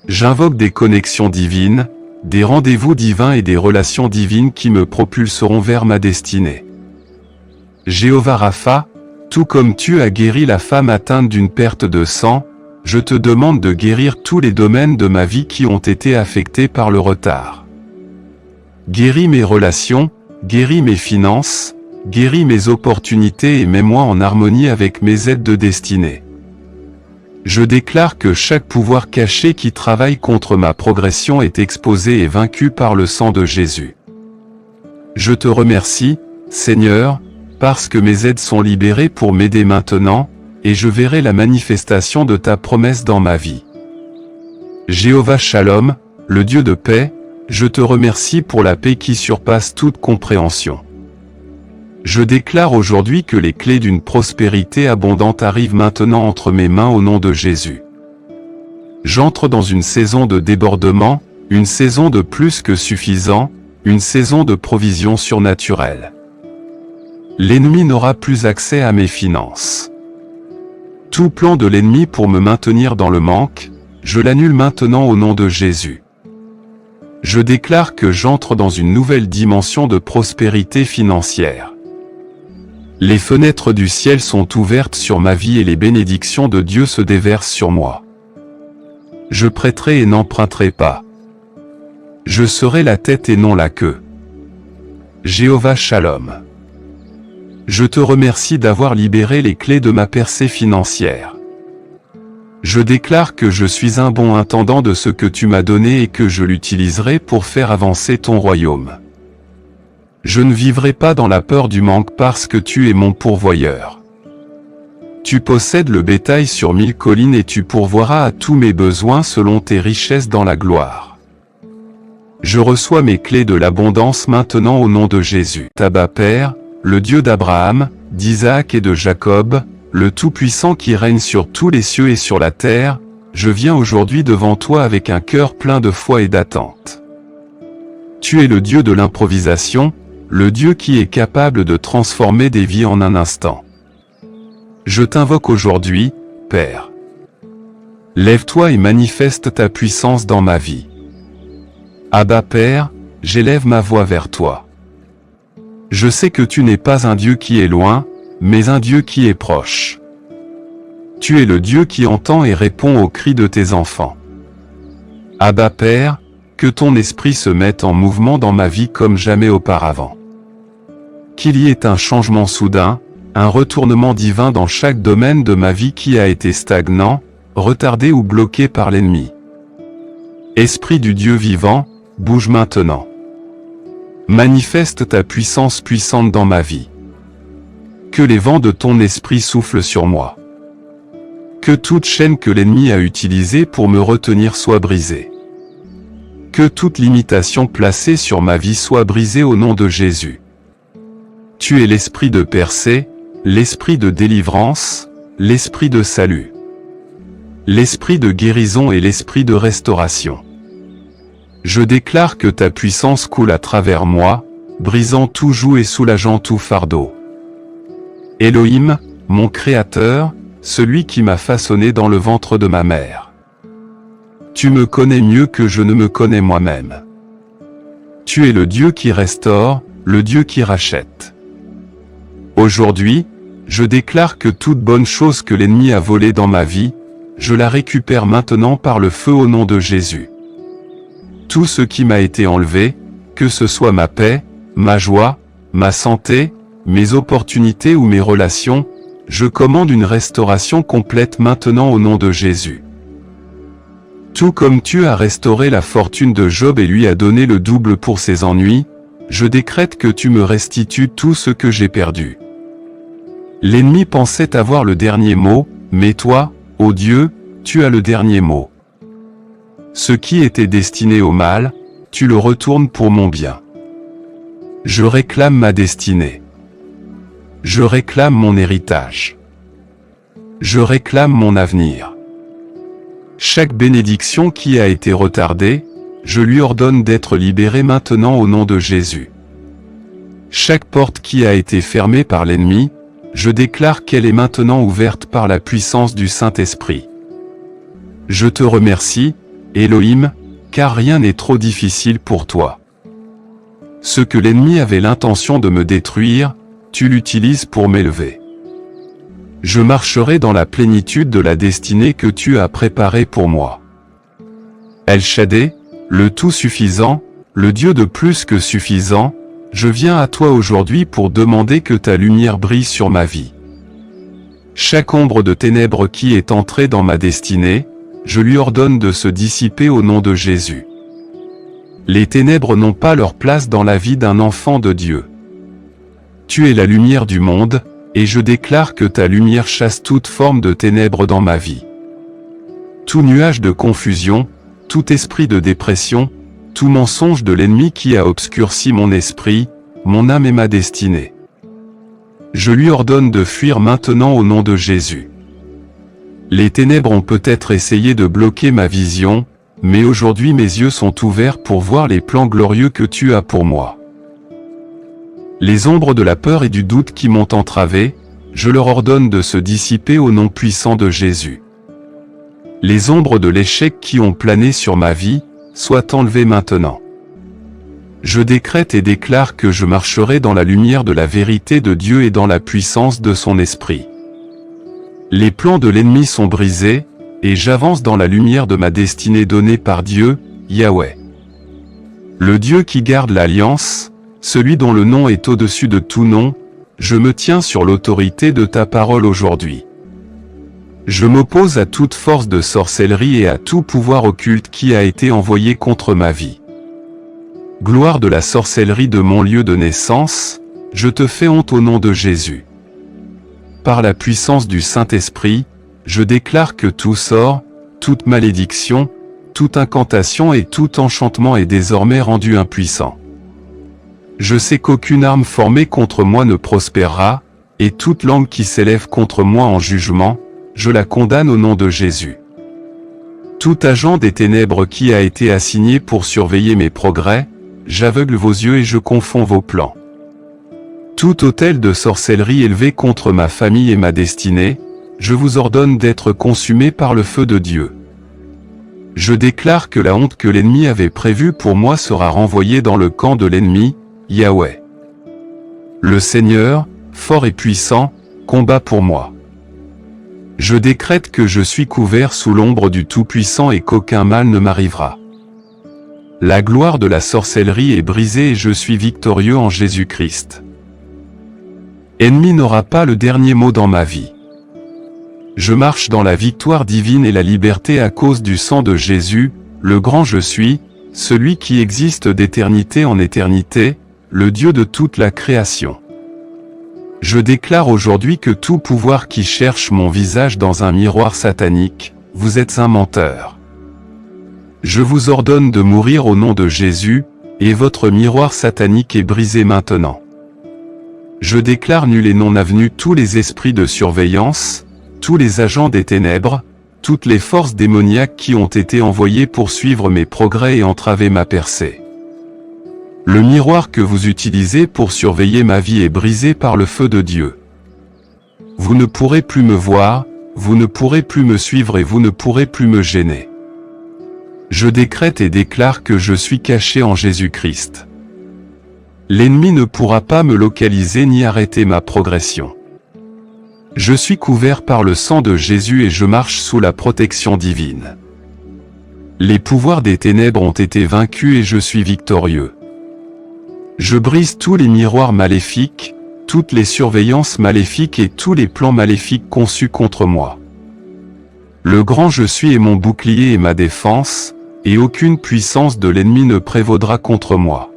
J'invoque des connexions divines, des rendez-vous divins et des relations divines qui me propulseront vers ma destinée. Jéhovah Rapha, tout comme tu as guéri la femme atteinte d'une perte de sang, je te demande de guérir tous les domaines de ma vie qui ont été affectés par le retard. Guéris mes relations, guéris mes finances, guéris mes opportunités et mets-moi en harmonie avec mes aides de destinée. Je déclare que chaque pouvoir caché qui travaille contre ma progression est exposé et vaincu par le sang de Jésus. Je te remercie, Seigneur, parce que mes aides sont libérées pour m'aider maintenant, et je verrai la manifestation de ta promesse dans ma vie. Jéhovah Shalom, le Dieu de paix, je te remercie pour la paix qui surpasse toute compréhension. Je déclare aujourd'hui que les clés d'une prospérité abondante arrivent maintenant entre mes mains au nom de Jésus. J'entre dans une saison de débordement, une saison de plus que suffisant, une saison de provision surnaturelle. L'ennemi n'aura plus accès à mes finances. Tout plan de l'ennemi pour me maintenir dans le manque, je l'annule maintenant au nom de Jésus. Je déclare que j'entre dans une nouvelle dimension de prospérité financière. Les fenêtres du ciel sont ouvertes sur ma vie et les bénédictions de Dieu se déversent sur moi. Je prêterai et n'emprunterai pas. Je serai la tête et non la queue. Jéhovah Shalom. Je te remercie d'avoir libéré les clés de ma percée financière. Je déclare que je suis un bon intendant de ce que tu m'as donné et que je l'utiliserai pour faire avancer ton royaume. Je ne vivrai pas dans la peur du manque parce que tu es mon pourvoyeur. Tu possèdes le bétail sur 1000 collines et tu pourvoiras à tous mes besoins selon tes richesses dans la gloire. Je reçois mes clés de l'abondance maintenant au nom de Jésus. Abba Père, le Dieu d'Abraham, d'Isaac et de Jacob, le Tout-Puissant qui règne sur tous les cieux et sur la terre, je viens aujourd'hui devant toi avec un cœur plein de foi et d'attente. Tu es le Dieu de l'improvisation, le Dieu qui est capable de transformer des vies en un instant. Je t'invoque aujourd'hui, Père. Lève-toi et manifeste ta puissance dans ma vie. Abba Père, j'élève ma voix vers toi. Je sais que tu n'es pas un Dieu qui est loin, mais un Dieu qui est proche. Tu es le Dieu qui entend et répond aux cris de tes enfants. Abba Père, que ton esprit se mette en mouvement dans ma vie comme jamais auparavant. Qu'il y ait un changement soudain, un retournement divin dans chaque domaine de ma vie qui a été stagnant, retardé ou bloqué par l'ennemi. Esprit du Dieu vivant, bouge maintenant. Manifeste ta puissance puissante dans ma vie. Que les vents de ton esprit soufflent sur moi. Que toute chaîne que l'ennemi a utilisée pour me retenir soit brisée. Que toute limitation placée sur ma vie soit brisée au nom de Jésus. Tu es l'esprit de percée, l'esprit de délivrance, l'esprit de salut. L'esprit de guérison et l'esprit de restauration. Je déclare que ta puissance coule à travers moi, brisant tout joug et soulageant tout fardeau. Elohim, mon Créateur, celui qui m'a façonné dans le ventre de ma mère. Tu me connais mieux que je ne me connais moi-même. Tu es le Dieu qui restaure, le Dieu qui rachète. Aujourd'hui, je déclare que toute bonne chose que l'ennemi a volée dans ma vie, je la récupère maintenant par le feu au nom de Jésus. Tout ce qui m'a été enlevé, que ce soit ma paix, ma joie, ma santé, mes opportunités ou mes relations, je commande une restauration complète maintenant au nom de Jésus. Tout comme tu as restauré la fortune de Job et lui as donné le double pour ses ennuis, je décrète que tu me restitues tout ce que j'ai perdu. L'ennemi pensait avoir le dernier mot, mais toi, ô Dieu, tu as le dernier mot. Ce qui était destiné au mal, tu le retournes pour mon bien. Je réclame ma destinée. Je réclame mon héritage. Je réclame mon avenir. Chaque bénédiction qui a été retardée, je lui ordonne d'être libérée maintenant au nom de Jésus. Chaque porte qui a été fermée par l'ennemi, je déclare qu'elle est maintenant ouverte par la puissance du Saint-Esprit. Je te remercie, Elohim, car rien n'est trop difficile pour toi. Ce que l'ennemi avait l'intention de me détruire, tu l'utilises pour m'élever. Je marcherai dans la plénitude de la destinée que tu as préparée pour moi. El Shaddai, le tout-suffisant, le Dieu de plus que suffisant, je viens à toi aujourd'hui pour demander que ta lumière brille sur ma vie. Chaque ombre de ténèbres qui est entrée dans ma destinée, je lui ordonne de se dissiper au nom de Jésus. Les ténèbres n'ont pas leur place dans la vie d'un enfant de Dieu. Tu es la lumière du monde, et je déclare que ta lumière chasse toute forme de ténèbres dans ma vie. Tout nuage de confusion, tout esprit de dépression, tout mensonge de l'ennemi qui a obscurci mon esprit, mon âme et ma destinée. Je lui ordonne de fuir maintenant au nom de Jésus. Les ténèbres ont peut-être essayé de bloquer ma vision, mais aujourd'hui mes yeux sont ouverts pour voir les plans glorieux que tu as pour moi. Les ombres de la peur et du doute qui m'ont entravé, je leur ordonne de se dissiper au nom puissant de Jésus. Les ombres de l'échec qui ont plané sur ma vie, soient enlevées maintenant. Je décrète et déclare que je marcherai dans la lumière de la vérité de Dieu et dans la puissance de son esprit. Les plans de l'ennemi sont brisés, et j'avance dans la lumière de ma destinée donnée par Dieu, Yahweh. Le Dieu qui garde l'alliance, celui dont le nom est au-dessus de tout nom, je me tiens sur l'autorité de ta parole aujourd'hui. Je m'oppose à toute force de sorcellerie et à tout pouvoir occulte qui a été envoyé contre ma vie. Gloire de la sorcellerie de mon lieu de naissance, je te fais honte au nom de Jésus. Par la puissance du Saint-Esprit, je déclare que tout sort, toute malédiction, toute incantation et tout enchantement est désormais rendu impuissant. Je sais qu'aucune arme formée contre moi ne prospérera, et toute langue qui s'élève contre moi en jugement, je la condamne au nom de Jésus. Tout agent des ténèbres qui a été assigné pour surveiller mes progrès, j'aveugle vos yeux et je confonds vos plans. Tout autel de sorcellerie élevé contre ma famille et ma destinée, je vous ordonne d'être consumé par le feu de Dieu. Je déclare que la honte que l'ennemi avait prévue pour moi sera renvoyée dans le camp de l'ennemi, Yahweh. Le Seigneur, fort et puissant, combat pour moi. Je décrète que je suis couvert sous l'ombre du Tout-Puissant et qu'aucun mal ne m'arrivera. La gloire de la sorcellerie est brisée et je suis victorieux en Jésus-Christ. Ennemi n'aura pas le dernier mot dans ma vie. Je marche dans la victoire divine et la liberté à cause du sang de Jésus, le grand je suis, celui qui existe d'éternité en éternité, le Dieu de toute la création. Je déclare aujourd'hui que tout pouvoir qui cherche mon visage dans un miroir satanique, vous êtes un menteur. Je vous ordonne de mourir au nom de Jésus, et votre miroir satanique est brisé maintenant. Je déclare nul et non avenu tous les esprits de surveillance, tous les agents des ténèbres, toutes les forces démoniaques qui ont été envoyées pour suivre mes progrès et entraver ma percée. Le miroir que vous utilisez pour surveiller ma vie est brisé par le feu de Dieu. Vous ne pourrez plus me voir, vous ne pourrez plus me suivre et vous ne pourrez plus me gêner. Je décrète et déclare que je suis caché en Jésus-Christ. L'ennemi ne pourra pas me localiser ni arrêter ma progression. Je suis couvert par le sang de Jésus et je marche sous la protection divine. Les pouvoirs des ténèbres ont été vaincus et je suis victorieux. Je brise tous les miroirs maléfiques, toutes les surveillances maléfiques et tous les plans maléfiques conçus contre moi. Le grand je suis est mon bouclier et ma défense, et aucune puissance de l'ennemi ne prévaudra contre moi.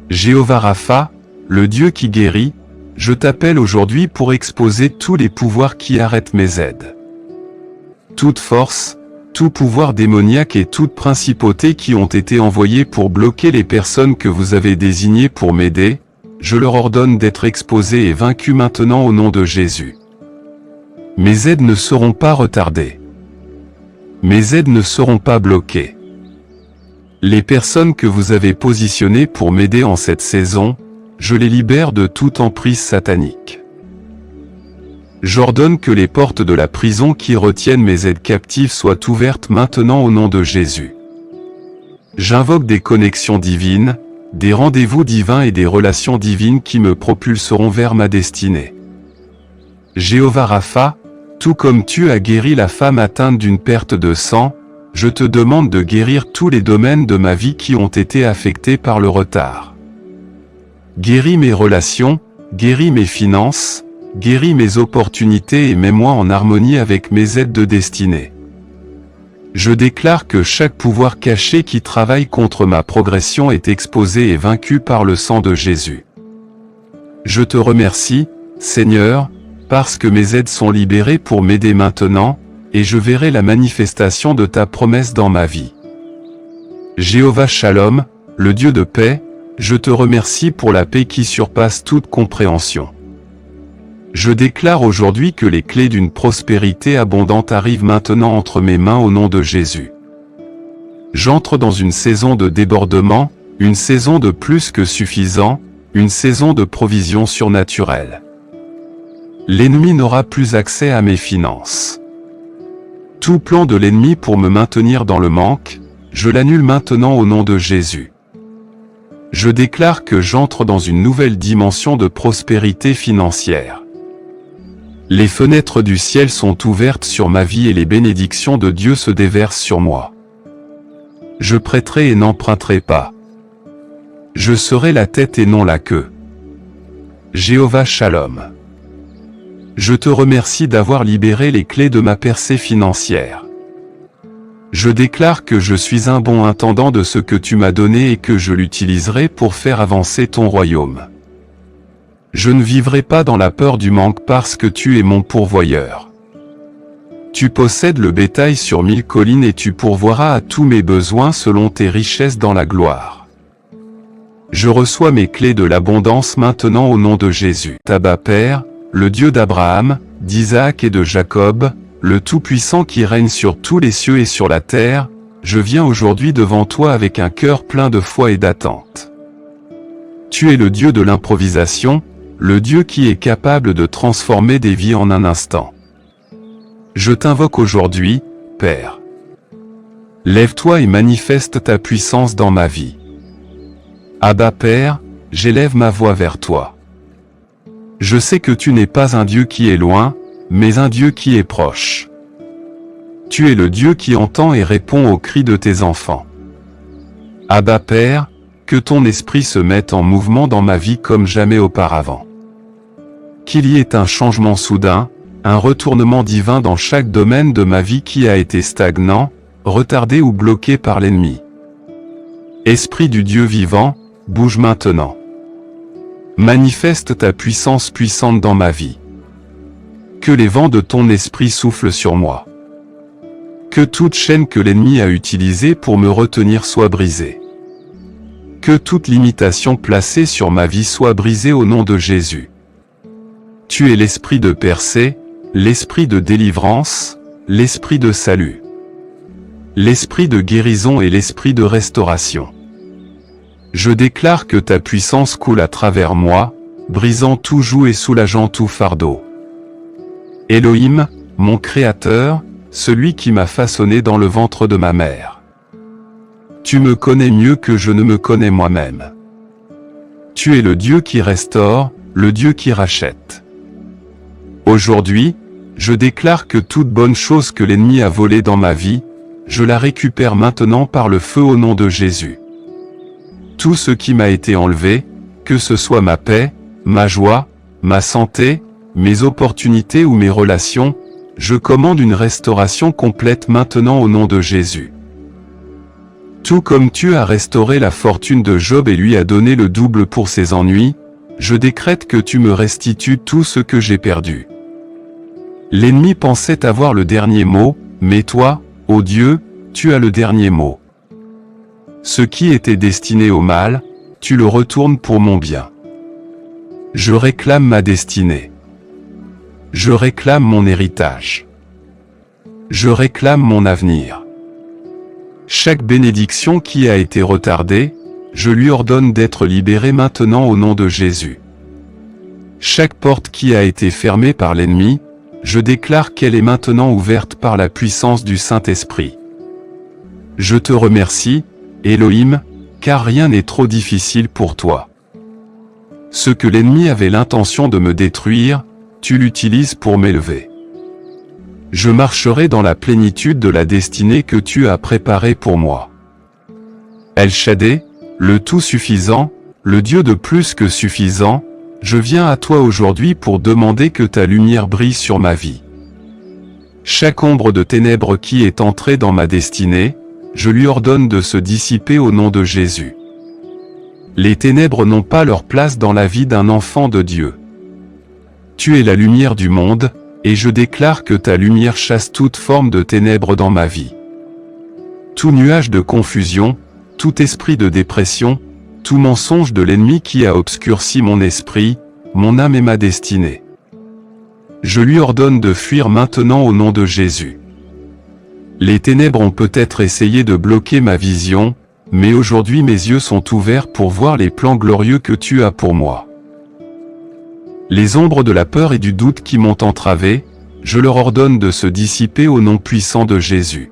Jéhovah Rapha, le Dieu qui guérit, je t'appelle aujourd'hui pour exposer tous les pouvoirs qui arrêtent mes aides. Toute force, tout pouvoir démoniaque et toute principauté qui ont été envoyés pour bloquer les personnes que vous avez désignées pour m'aider, je leur ordonne d'être exposés et vaincus maintenant au nom de Jésus. Mes aides ne seront pas retardées. Mes aides ne seront pas bloquées. Les personnes que vous avez positionnées pour m'aider en cette saison, je les libère de toute emprise satanique. J'ordonne que les portes de la prison qui retiennent mes aides captives soient ouvertes maintenant au nom de Jésus. J'invoque des connexions divines, des rendez-vous divins et des relations divines qui me propulseront vers ma destinée. Jéhovah Rapha, tout comme tu as guéri la femme atteinte d'une perte de sang, je te demande de guérir tous les domaines de ma vie qui ont été affectés par le retard. Guéris mes relations, guéris mes finances, guéris mes opportunités et mets-moi en harmonie avec mes aides de destinée. Je déclare que chaque pouvoir caché qui travaille contre ma progression est exposé et vaincu par le sang de Jésus. Je te remercie, Seigneur, parce que mes aides sont libérées pour m'aider maintenant, et je verrai la manifestation de ta promesse dans ma vie. Jéhovah Shalom, le Dieu de paix, je te remercie pour la paix qui surpasse toute compréhension. Je déclare aujourd'hui que les clés d'une prospérité abondante arrivent maintenant entre mes mains au nom de Jésus. J'entre dans une saison de débordement, une saison de plus que suffisant, une saison de provision surnaturelle. L'ennemi n'aura plus accès à mes finances. Tout plan de l'ennemi pour me maintenir dans le manque, je l'annule maintenant au nom de Jésus. Je déclare que j'entre dans une nouvelle dimension de prospérité financière. Les fenêtres du ciel sont ouvertes sur ma vie et les bénédictions de Dieu se déversent sur moi. Je prêterai et n'emprunterai pas. Je serai la tête et non la queue. Jéhovah Shalom. Je te remercie d'avoir libéré les clés de ma percée financière. Je déclare que je suis un bon intendant de ce que tu m'as donné et que je l'utiliserai pour faire avancer ton royaume. Je ne vivrai pas dans la peur du manque parce que tu es mon pourvoyeur. Tu possèdes le bétail sur 1000 collines et tu pourvoiras à tous mes besoins selon tes richesses dans la gloire. Je reçois mes clés de l'abondance maintenant au nom de Jésus. Abba Père, le Dieu d'Abraham, d'Isaac et de Jacob, le Tout-Puissant qui règne sur tous les cieux et sur la terre, je viens aujourd'hui devant toi avec un cœur plein de foi et d'attente. Tu es le Dieu de l'improvisation, le Dieu qui est capable de transformer des vies en un instant. Je t'invoque aujourd'hui, Père. Lève-toi et manifeste ta puissance dans ma vie. Abba Père, j'élève ma voix vers toi. Je sais que tu n'es pas un Dieu qui est loin, mais un Dieu qui est proche. Tu es le Dieu qui entend et répond aux cris de tes enfants. Abba Père, que ton esprit se mette en mouvement dans ma vie comme jamais auparavant. Qu'il y ait un changement soudain, un retournement divin dans chaque domaine de ma vie qui a été stagnant, retardé ou bloqué par l'ennemi. Esprit du Dieu vivant, bouge maintenant. Manifeste ta puissance puissante dans ma vie. Que les vents de ton esprit soufflent sur moi. Que toute chaîne que l'ennemi a utilisée pour me retenir soit brisée. Que toute limitation placée sur ma vie soit brisée au nom de Jésus. Tu es l'esprit de percée, l'esprit de délivrance, l'esprit de salut. L'esprit de guérison et l'esprit de restauration. Je déclare que ta puissance coule à travers moi, brisant tout joug et soulageant tout fardeau. Elohim, mon Créateur, celui qui m'a façonné dans le ventre de ma mère. Tu me connais mieux que je ne me connais moi-même. Tu es le Dieu qui restaure, le Dieu qui rachète. Aujourd'hui, je déclare que toute bonne chose que l'ennemi a volée dans ma vie, je la récupère maintenant par le feu au nom de Jésus. Tout ce qui m'a été enlevé, que ce soit ma paix, ma joie, ma santé, mes opportunités ou mes relations, je commande une restauration complète maintenant au nom de Jésus. Tout comme tu as restauré la fortune de Job et lui as donné le double pour ses ennuis, je décrète que tu me restitues tout ce que j'ai perdu. L'ennemi pensait avoir le dernier mot, mais toi, ô Dieu, tu as le dernier mot. Ce qui était destiné au mal, tu le retournes pour mon bien. Je réclame ma destinée. Je réclame mon héritage. Je réclame mon avenir. Chaque bénédiction qui a été retardée, je lui ordonne d'être libérée maintenant au nom de Jésus. Chaque porte qui a été fermée par l'ennemi, je déclare qu'elle est maintenant ouverte par la puissance du Saint-Esprit. Je te remercie, Elohim, car rien n'est trop difficile pour toi. Ce que l'ennemi avait l'intention de me détruire, tu l'utilises pour m'élever. Je marcherai dans la plénitude de la destinée que tu as préparée pour moi. El Shaddai, le tout-suffisant, le Dieu de plus que suffisant, je viens à toi aujourd'hui pour demander que ta lumière brille sur ma vie. Chaque ombre de ténèbres qui est entrée dans ma destinée, je lui ordonne de se dissiper au nom de Jésus. Les ténèbres n'ont pas leur place dans la vie d'un enfant de Dieu. Tu es la lumière du monde, et je déclare que ta lumière chasse toute forme de ténèbres dans ma vie. Tout nuage de confusion, tout esprit de dépression, tout mensonge de l'ennemi qui a obscurci mon esprit, mon âme et ma destinée. Je lui ordonne de fuir maintenant au nom de Jésus. Les ténèbres ont peut-être essayé de bloquer ma vision, mais aujourd'hui mes yeux sont ouverts pour voir les plans glorieux que tu as pour moi. Les ombres de la peur et du doute qui m'ont entravé, je leur ordonne de se dissiper au nom puissant de Jésus.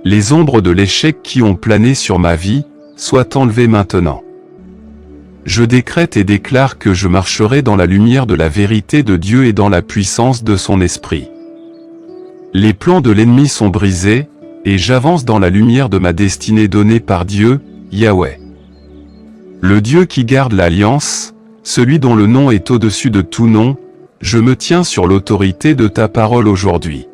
Les ombres de l'échec qui ont plané sur ma vie, soient enlevées maintenant. Je décrète et déclare que je marcherai dans la lumière de la vérité de Dieu et dans la puissance de son esprit. Les plans de l'ennemi sont brisés, et j'avance dans la lumière de ma destinée donnée par Dieu, Yahweh. Le Dieu qui garde l'alliance, celui dont le nom est au-dessus de tout nom, je me tiens sur l'autorité de ta parole aujourd'hui.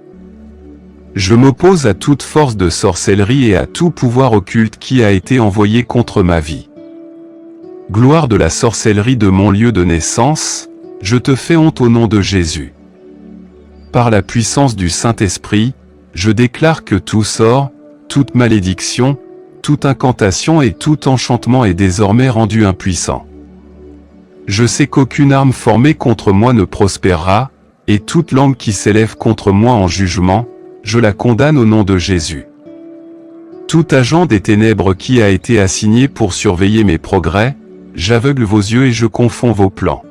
Je m'oppose à toute force de sorcellerie et à tout pouvoir occulte qui a été envoyé contre ma vie. Gloire de la sorcellerie de mon lieu de naissance, je te fais honte au nom de Jésus. Par la puissance du Saint-Esprit, je déclare que tout sort, toute malédiction, toute incantation et tout enchantement est désormais rendu impuissant. Je sais qu'aucune arme formée contre moi ne prospérera, et toute langue qui s'élève contre moi en jugement, je la condamne au nom de Jésus. Tout agent des ténèbres qui a été assigné pour surveiller mes progrès, j'aveugle vos yeux et je confonds vos plans.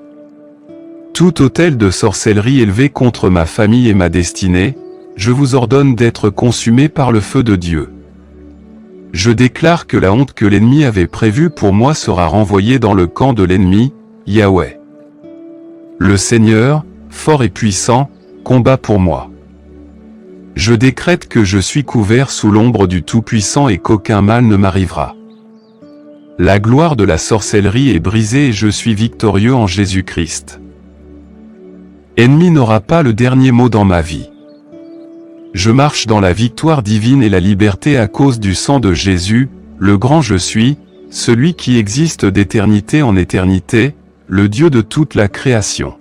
Tout autel de sorcellerie élevé contre ma famille et ma destinée, je vous ordonne d'être consumé par le feu de Dieu. Je déclare que la honte que l'ennemi avait prévue pour moi sera renvoyée dans le camp de l'ennemi, Yahweh. Le Seigneur, fort et puissant, combat pour moi. Je décrète que je suis couvert sous l'ombre du Tout-Puissant et qu'aucun mal ne m'arrivera. La gloire de la sorcellerie est brisée et je suis victorieux en Jésus-Christ. Ennemi n'aura pas le dernier mot dans ma vie. Je marche dans la victoire divine et la liberté à cause du sang de Jésus, le grand je suis, celui qui existe d'éternité en éternité, le Dieu de toute la création.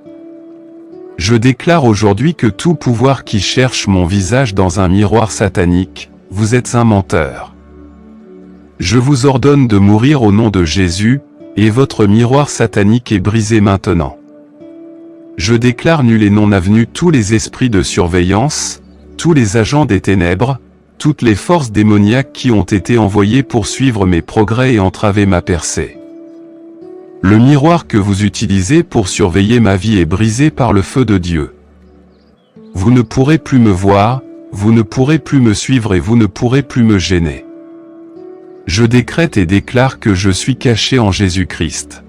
Je déclare aujourd'hui que tout pouvoir qui cherche mon visage dans un miroir satanique, vous êtes un menteur. Je vous ordonne de mourir au nom de Jésus, et votre miroir satanique est brisé maintenant. Je déclare nul et non avenu tous les esprits de surveillance, tous les agents des ténèbres, toutes les forces démoniaques qui ont été envoyées pour suivre mes progrès et entraver ma percée. Le miroir que vous utilisez pour surveiller ma vie est brisé par le feu de Dieu. Vous ne pourrez plus me voir, vous ne pourrez plus me suivre et vous ne pourrez plus me gêner. Je décrète et déclare que je suis caché en Jésus-Christ.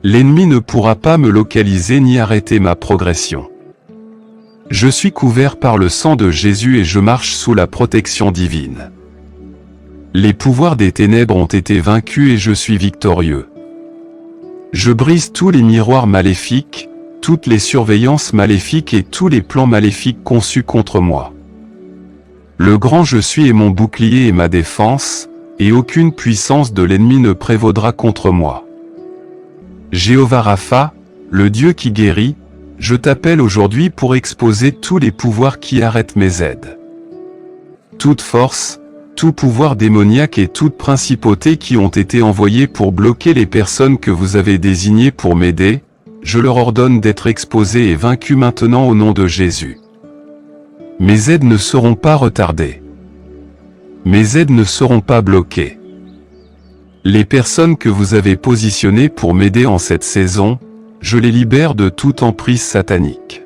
L'ennemi ne pourra pas me localiser ni arrêter ma progression. Je suis couvert par le sang de Jésus et je marche sous la protection divine. Les pouvoirs des ténèbres ont été vaincus et je suis victorieux. Je brise tous les miroirs maléfiques, toutes les surveillances maléfiques et tous les plans maléfiques conçus contre moi. Le grand je suis est mon bouclier et ma défense, et aucune puissance de l'ennemi ne prévaudra contre moi. Jéhovah Rapha, le Dieu qui guérit, je t'appelle aujourd'hui pour exposer tous les pouvoirs qui arrêtent mes aides. Toute force, tout pouvoir démoniaque et toute principauté qui ont été envoyés pour bloquer les personnes que vous avez désignées pour m'aider, je leur ordonne d'être exposés et vaincus maintenant au nom de Jésus. Mes aides ne seront pas retardées. Mes aides ne seront pas bloquées. Les personnes que vous avez positionnées pour m'aider en cette saison, je les libère de toute emprise satanique.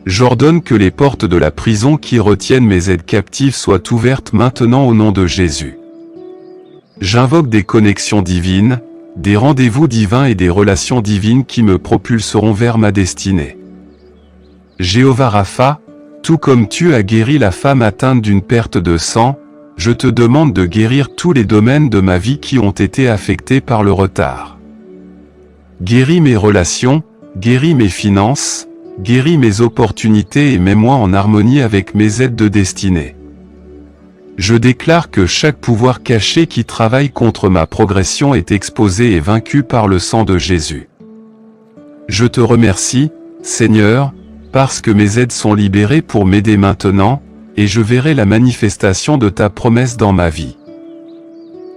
J'ordonne que les portes de la prison qui retiennent mes aides captives soient ouvertes maintenant au nom de Jésus. J'invoque des connexions divines, des rendez-vous divins et des relations divines qui me propulseront vers ma destinée. Jéhovah Rapha, tout comme tu as guéri la femme atteinte d'une perte de sang, je te demande de guérir tous les domaines de ma vie qui ont été affectés par le retard. Guéris mes relations, guéris mes finances, guéris mes opportunités et mets-moi en harmonie avec mes aides de destinée. Je déclare que chaque pouvoir caché qui travaille contre ma progression est exposé et vaincu par le sang de Jésus. Je te remercie, Seigneur, parce que mes aides sont libérées pour m'aider maintenant, et je verrai la manifestation de ta promesse dans ma vie.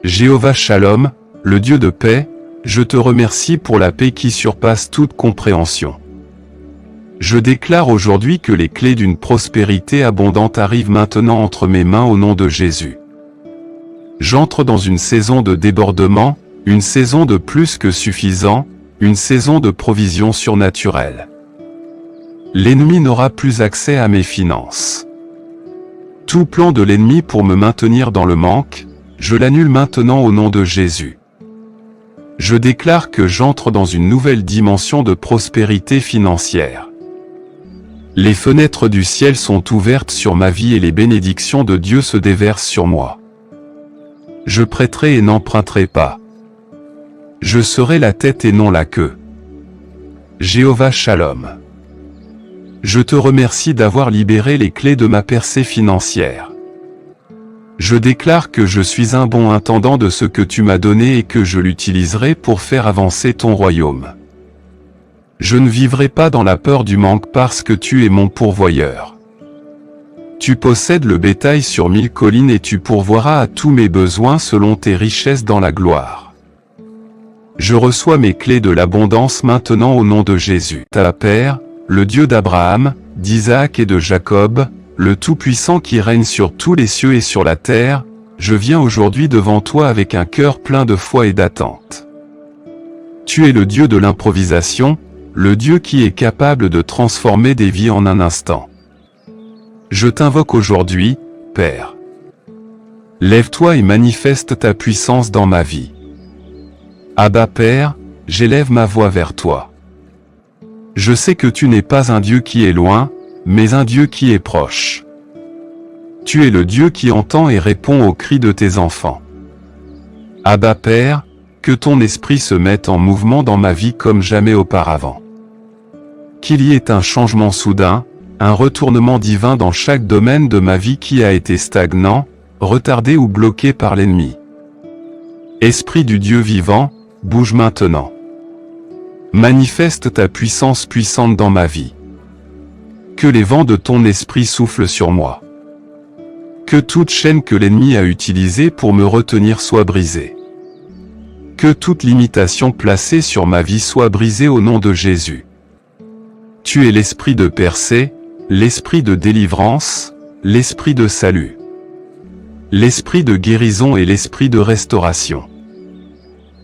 Jéhovah Shalom, le Dieu de paix, je te remercie pour la paix qui surpasse toute compréhension. Je déclare aujourd'hui que les clés d'une prospérité abondante arrivent maintenant entre mes mains au nom de Jésus. J'entre dans une saison de débordement, une saison de plus que suffisant, une saison de provision surnaturelle. L'ennemi n'aura plus accès à mes finances. Tout plan de l'ennemi pour me maintenir dans le manque, je l'annule maintenant au nom de Jésus. Je déclare que j'entre dans une nouvelle dimension de prospérité financière. Les fenêtres du ciel sont ouvertes sur ma vie et les bénédictions de Dieu se déversent sur moi. Je prêterai et n'emprunterai pas. Je serai la tête et non la queue. Jéhovah Shalom. Je te remercie d'avoir libéré les clés de ma percée financière. Je déclare que je suis un bon intendant de ce que tu m'as donné et que je l'utiliserai pour faire avancer ton royaume. Je ne vivrai pas dans la peur du manque parce que tu es mon pourvoyeur. Tu possèdes le bétail sur 1000 collines et tu pourvoiras à tous mes besoins selon tes richesses dans la gloire. Je reçois mes clés de l'abondance maintenant au nom de Jésus. Ta Père, le Dieu d'Abraham, d'Isaac et de Jacob, le Tout-Puissant qui règne sur tous les cieux et sur la terre, je viens aujourd'hui devant toi avec un cœur plein de foi et d'attente. Tu es le Dieu de l'improvisation, le Dieu qui est capable de transformer des vies en un instant. Je t'invoque aujourd'hui, Père. Lève-toi et manifeste ta puissance dans ma vie. Abba Père, j'élève ma voix vers toi. Je sais que tu n'es pas un Dieu qui est loin, mais un Dieu qui est proche. Tu es le Dieu qui entend et répond aux cris de tes enfants. Abba Père, que ton esprit se mette en mouvement dans ma vie comme jamais auparavant. Qu'il y ait un changement soudain, un retournement divin dans chaque domaine de ma vie qui a été stagnant, retardé ou bloqué par l'ennemi. Esprit du Dieu vivant, bouge maintenant. Manifeste ta puissance puissante dans ma vie. Que les vents de ton esprit soufflent sur moi. Que toute chaîne que l'ennemi a utilisée pour me retenir soit brisée. Que toute limitation placée sur ma vie soit brisée au nom de Jésus. Tu es l'esprit de percée, l'esprit de délivrance, l'esprit de salut. L'esprit de guérison et l'esprit de restauration.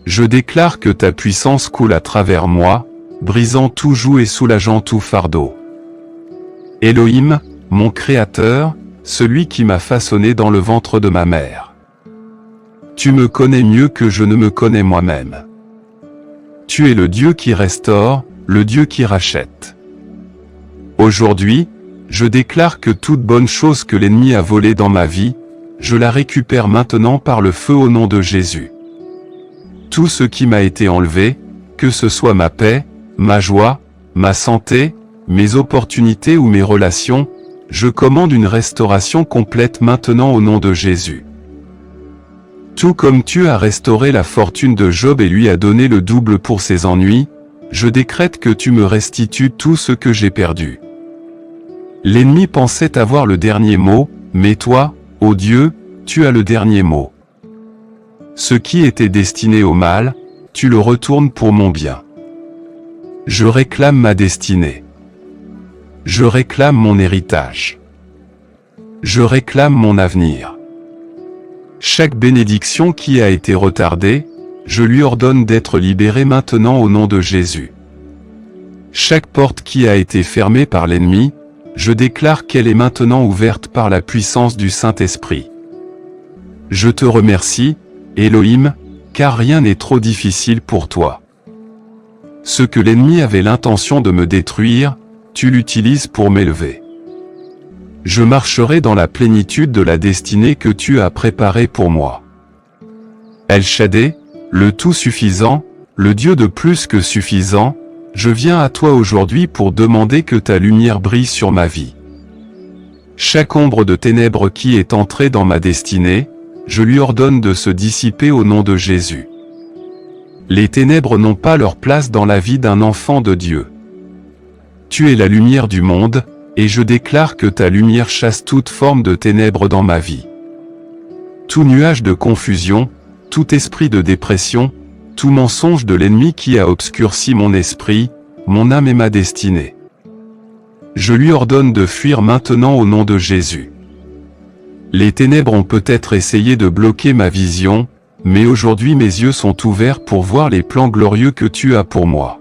Je déclare que ta puissance coule à travers moi, brisant tout joug et soulageant tout fardeau. Elohim, mon Créateur, celui qui m'a façonné dans le ventre de ma mère. Tu me connais mieux que je ne me connais moi-même. Tu es le Dieu qui restaure, le Dieu qui rachète. Aujourd'hui, je déclare que toute bonne chose que l'ennemi a volée dans ma vie, je la récupère maintenant par le feu au nom de Jésus. Tout ce qui m'a été enlevé, que ce soit ma paix, ma joie, ma santé, mes opportunités ou mes relations, je commande une restauration complète maintenant au nom de Jésus. Tout comme tu as restauré la fortune de Job et lui as donné le double pour ses ennuis, je décrète que tu me restitues tout ce que j'ai perdu. L'ennemi pensait avoir le dernier mot, mais toi, ô Dieu, tu as le dernier mot. Ce qui était destiné au mal, tu le retournes pour mon bien. Je réclame ma destinée. Je réclame mon héritage. Je réclame mon avenir. Chaque bénédiction qui a été retardée, je lui ordonne d'être libérée maintenant au nom de Jésus. Chaque porte qui a été fermée par l'ennemi, je déclare qu'elle est maintenant ouverte par la puissance du Saint-Esprit. Je te remercie, Elohim, car rien n'est trop difficile pour toi. Ce que l'ennemi avait l'intention de me détruire, tu l'utilises pour m'élever. Je marcherai dans la plénitude de la destinée que tu as préparée pour moi. El Shaddai, le tout-suffisant, le Dieu de plus que suffisant, je viens à toi aujourd'hui pour demander que ta lumière brille sur ma vie. Chaque ombre de ténèbres qui est entrée dans ma destinée, je lui ordonne de se dissiper au nom de Jésus. Les ténèbres n'ont pas leur place dans la vie d'un enfant de Dieu. Tu es la lumière du monde, et je déclare que ta lumière chasse toute forme de ténèbres dans ma vie. Tout nuage de confusion, tout esprit de dépression, tout mensonge de l'ennemi qui a obscurci mon esprit, mon âme et ma destinée. Je lui ordonne de fuir maintenant au nom de Jésus. Les ténèbres ont peut-être essayé de bloquer ma vision, mais aujourd'hui mes yeux sont ouverts pour voir les plans glorieux que tu as pour moi.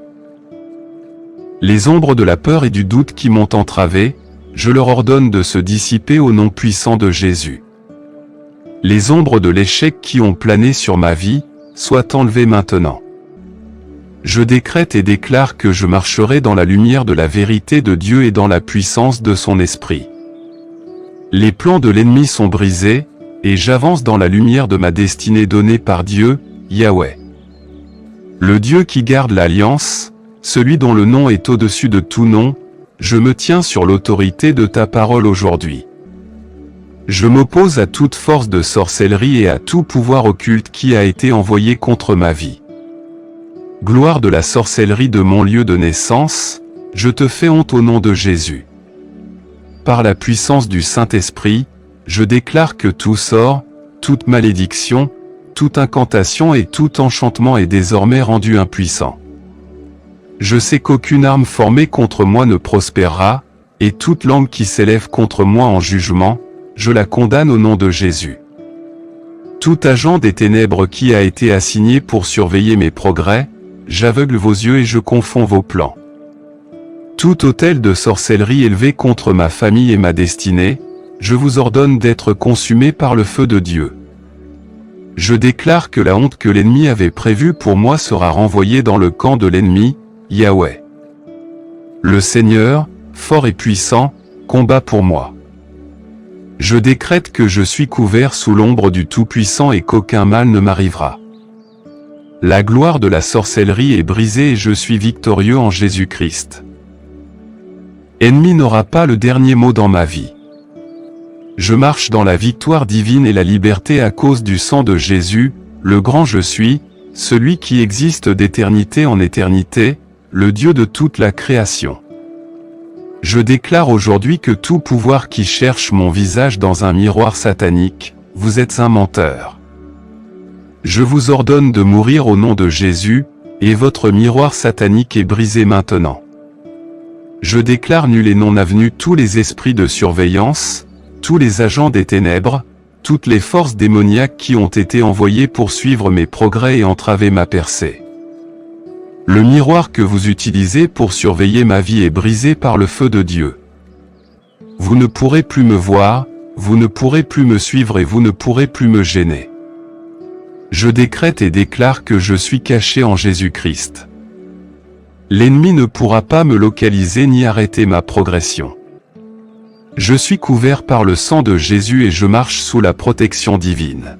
Les ombres de la peur et du doute qui m'ont entravé, je leur ordonne de se dissiper au nom puissant de Jésus. Les ombres de l'échec qui ont plané sur ma vie, soient enlevées maintenant. Je décrète et déclare que je marcherai dans la lumière de la vérité de Dieu et dans la puissance de son esprit. Les plans de l'ennemi sont brisés, et j'avance dans la lumière de ma destinée donnée par Dieu, Yahweh. Le Dieu qui garde l'alliance, celui dont le nom est au-dessus de tout nom, je me tiens sur l'autorité de ta parole aujourd'hui. Je m'oppose à toute force de sorcellerie et à tout pouvoir occulte qui a été envoyé contre ma vie. Gloire de la sorcellerie de mon lieu de naissance, je te fais honte au nom de Jésus. Par la puissance du Saint-Esprit, je déclare que tout sort, toute malédiction, toute incantation et tout enchantement est désormais rendu impuissant. Je sais qu'aucune arme formée contre moi ne prospérera, et toute langue qui s'élève contre moi en jugement, je la condamne au nom de Jésus. Tout agent des ténèbres qui a été assigné pour surveiller mes progrès, j'aveugle vos yeux et je confonds vos plans. Tout autel de sorcellerie élevé contre ma famille et ma destinée, je vous ordonne d'être consumé par le feu de Dieu. Je déclare que la honte que l'ennemi avait prévue pour moi sera renvoyée dans le camp de l'ennemi, Yahweh. Le Seigneur, fort et puissant, combat pour moi. Je décrète que je suis couvert sous l'ombre du Tout-Puissant et qu'aucun mal ne m'arrivera. La gloire de la sorcellerie est brisée et je suis victorieux en Jésus-Christ. Ennemi n'aura pas le dernier mot dans ma vie. Je marche dans la victoire divine et la liberté à cause du sang de Jésus, le grand je suis, celui qui existe d'éternité en éternité, le Dieu de toute la création. Je déclare aujourd'hui que tout pouvoir qui cherche mon visage dans un miroir satanique, vous êtes un menteur. Je vous ordonne de mourir au nom de Jésus, et votre miroir satanique est brisé maintenant. Je déclare nul et non avenu tous les esprits de surveillance, tous les agents des ténèbres, toutes les forces démoniaques qui ont été envoyées pour suivre mes progrès et entraver ma percée. Le miroir que vous utilisez pour surveiller ma vie est brisé par le feu de Dieu. Vous ne pourrez plus me voir, vous ne pourrez plus me suivre et vous ne pourrez plus me gêner. Je décrète et déclare que je suis caché en Jésus-Christ. L'ennemi ne pourra pas me localiser ni arrêter ma progression. Je suis couvert par le sang de Jésus et je marche sous la protection divine.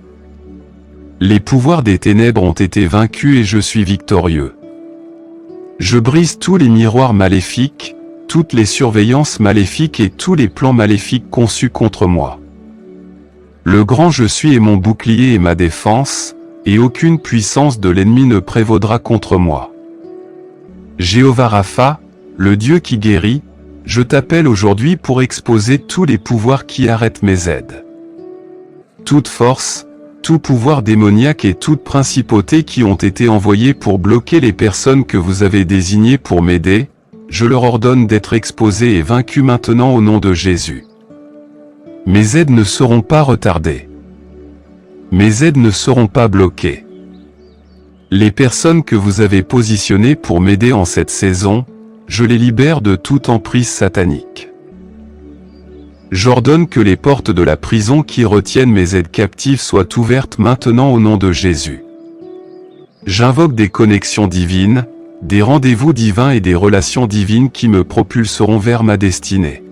Les pouvoirs des ténèbres ont été vaincus et je suis victorieux. Je brise tous les miroirs maléfiques, toutes les surveillances maléfiques et tous les plans maléfiques conçus contre moi. Le grand je suis est mon bouclier et ma défense, et aucune puissance de l'ennemi ne prévaudra contre moi. Jéhovah Rapha, le Dieu qui guérit, je t'appelle aujourd'hui pour exposer tous les pouvoirs qui arrêtent mes aides. Toute force, tout pouvoir démoniaque et toute principauté qui ont été envoyés pour bloquer les personnes que vous avez désignées pour m'aider, je leur ordonne d'être exposés et vaincus maintenant au nom de Jésus. Mes aides ne seront pas retardées. Mes aides ne seront pas bloquées. Les personnes que vous avez positionnées pour m'aider en cette saison, je les libère de toute emprise satanique. J'ordonne que les portes de la prison qui retiennent mes aides captives soient ouvertes maintenant au nom de Jésus. J'invoque des connexions divines, des rendez-vous divins et des relations divines qui me propulseront vers ma destinée.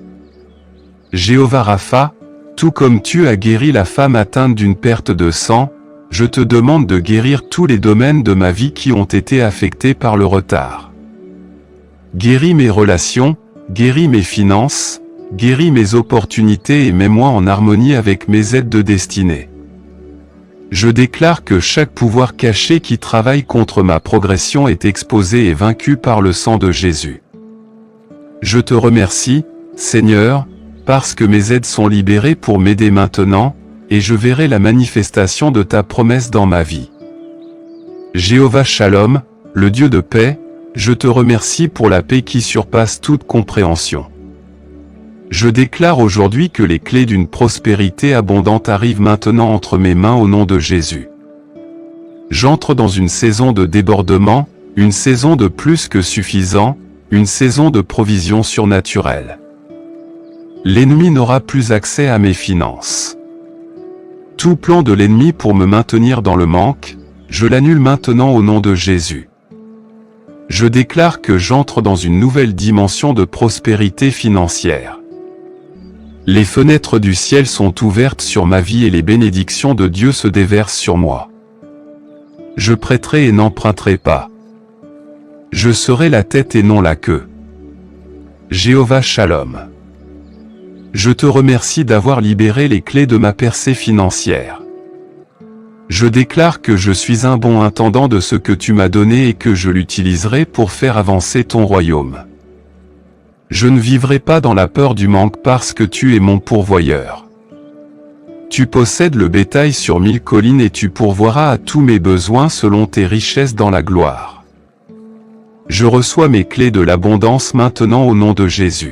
Jéhovah Rapha, tout comme tu as guéri la femme atteinte d'une perte de sang, je te demande de guérir tous les domaines de ma vie qui ont été affectés par le retard. Guéris mes relations, guéris mes finances, guéris mes opportunités et mets-moi en harmonie avec mes aides de destinée. Je déclare que chaque pouvoir caché qui travaille contre ma progression est exposé et vaincu par le sang de Jésus. Je te remercie, Seigneur, parce que mes aides sont libérées pour m'aider maintenant, et je verrai la manifestation de ta promesse dans ma vie. Jéhovah Shalom, le Dieu de paix, je te remercie pour la paix qui surpasse toute compréhension. Je déclare aujourd'hui que les clés d'une prospérité abondante arrivent maintenant entre mes mains au nom de Jésus. J'entre dans une saison de débordement, une saison de plus que suffisant, une saison de provision surnaturelle. L'ennemi n'aura plus accès à mes finances. Tout plan de l'ennemi pour me maintenir dans le manque, je l'annule maintenant au nom de Jésus. Je déclare que j'entre dans une nouvelle dimension de prospérité financière. Les fenêtres du ciel sont ouvertes sur ma vie et les bénédictions de Dieu se déversent sur moi. Je prêterai et n'emprunterai pas. Je serai la tête et non la queue. Jéhovah Shalom. Je te remercie d'avoir libéré les clés de ma percée financière. Je déclare que je suis un bon intendant de ce que tu m'as donné et que je l'utiliserai pour faire avancer ton royaume. Je ne vivrai pas dans la peur du manque parce que tu es mon pourvoyeur. Tu possèdes le bétail sur 1000 collines et tu pourvoiras à tous mes besoins selon tes richesses dans la gloire. Je reçois mes clés de l'abondance maintenant au nom de Jésus.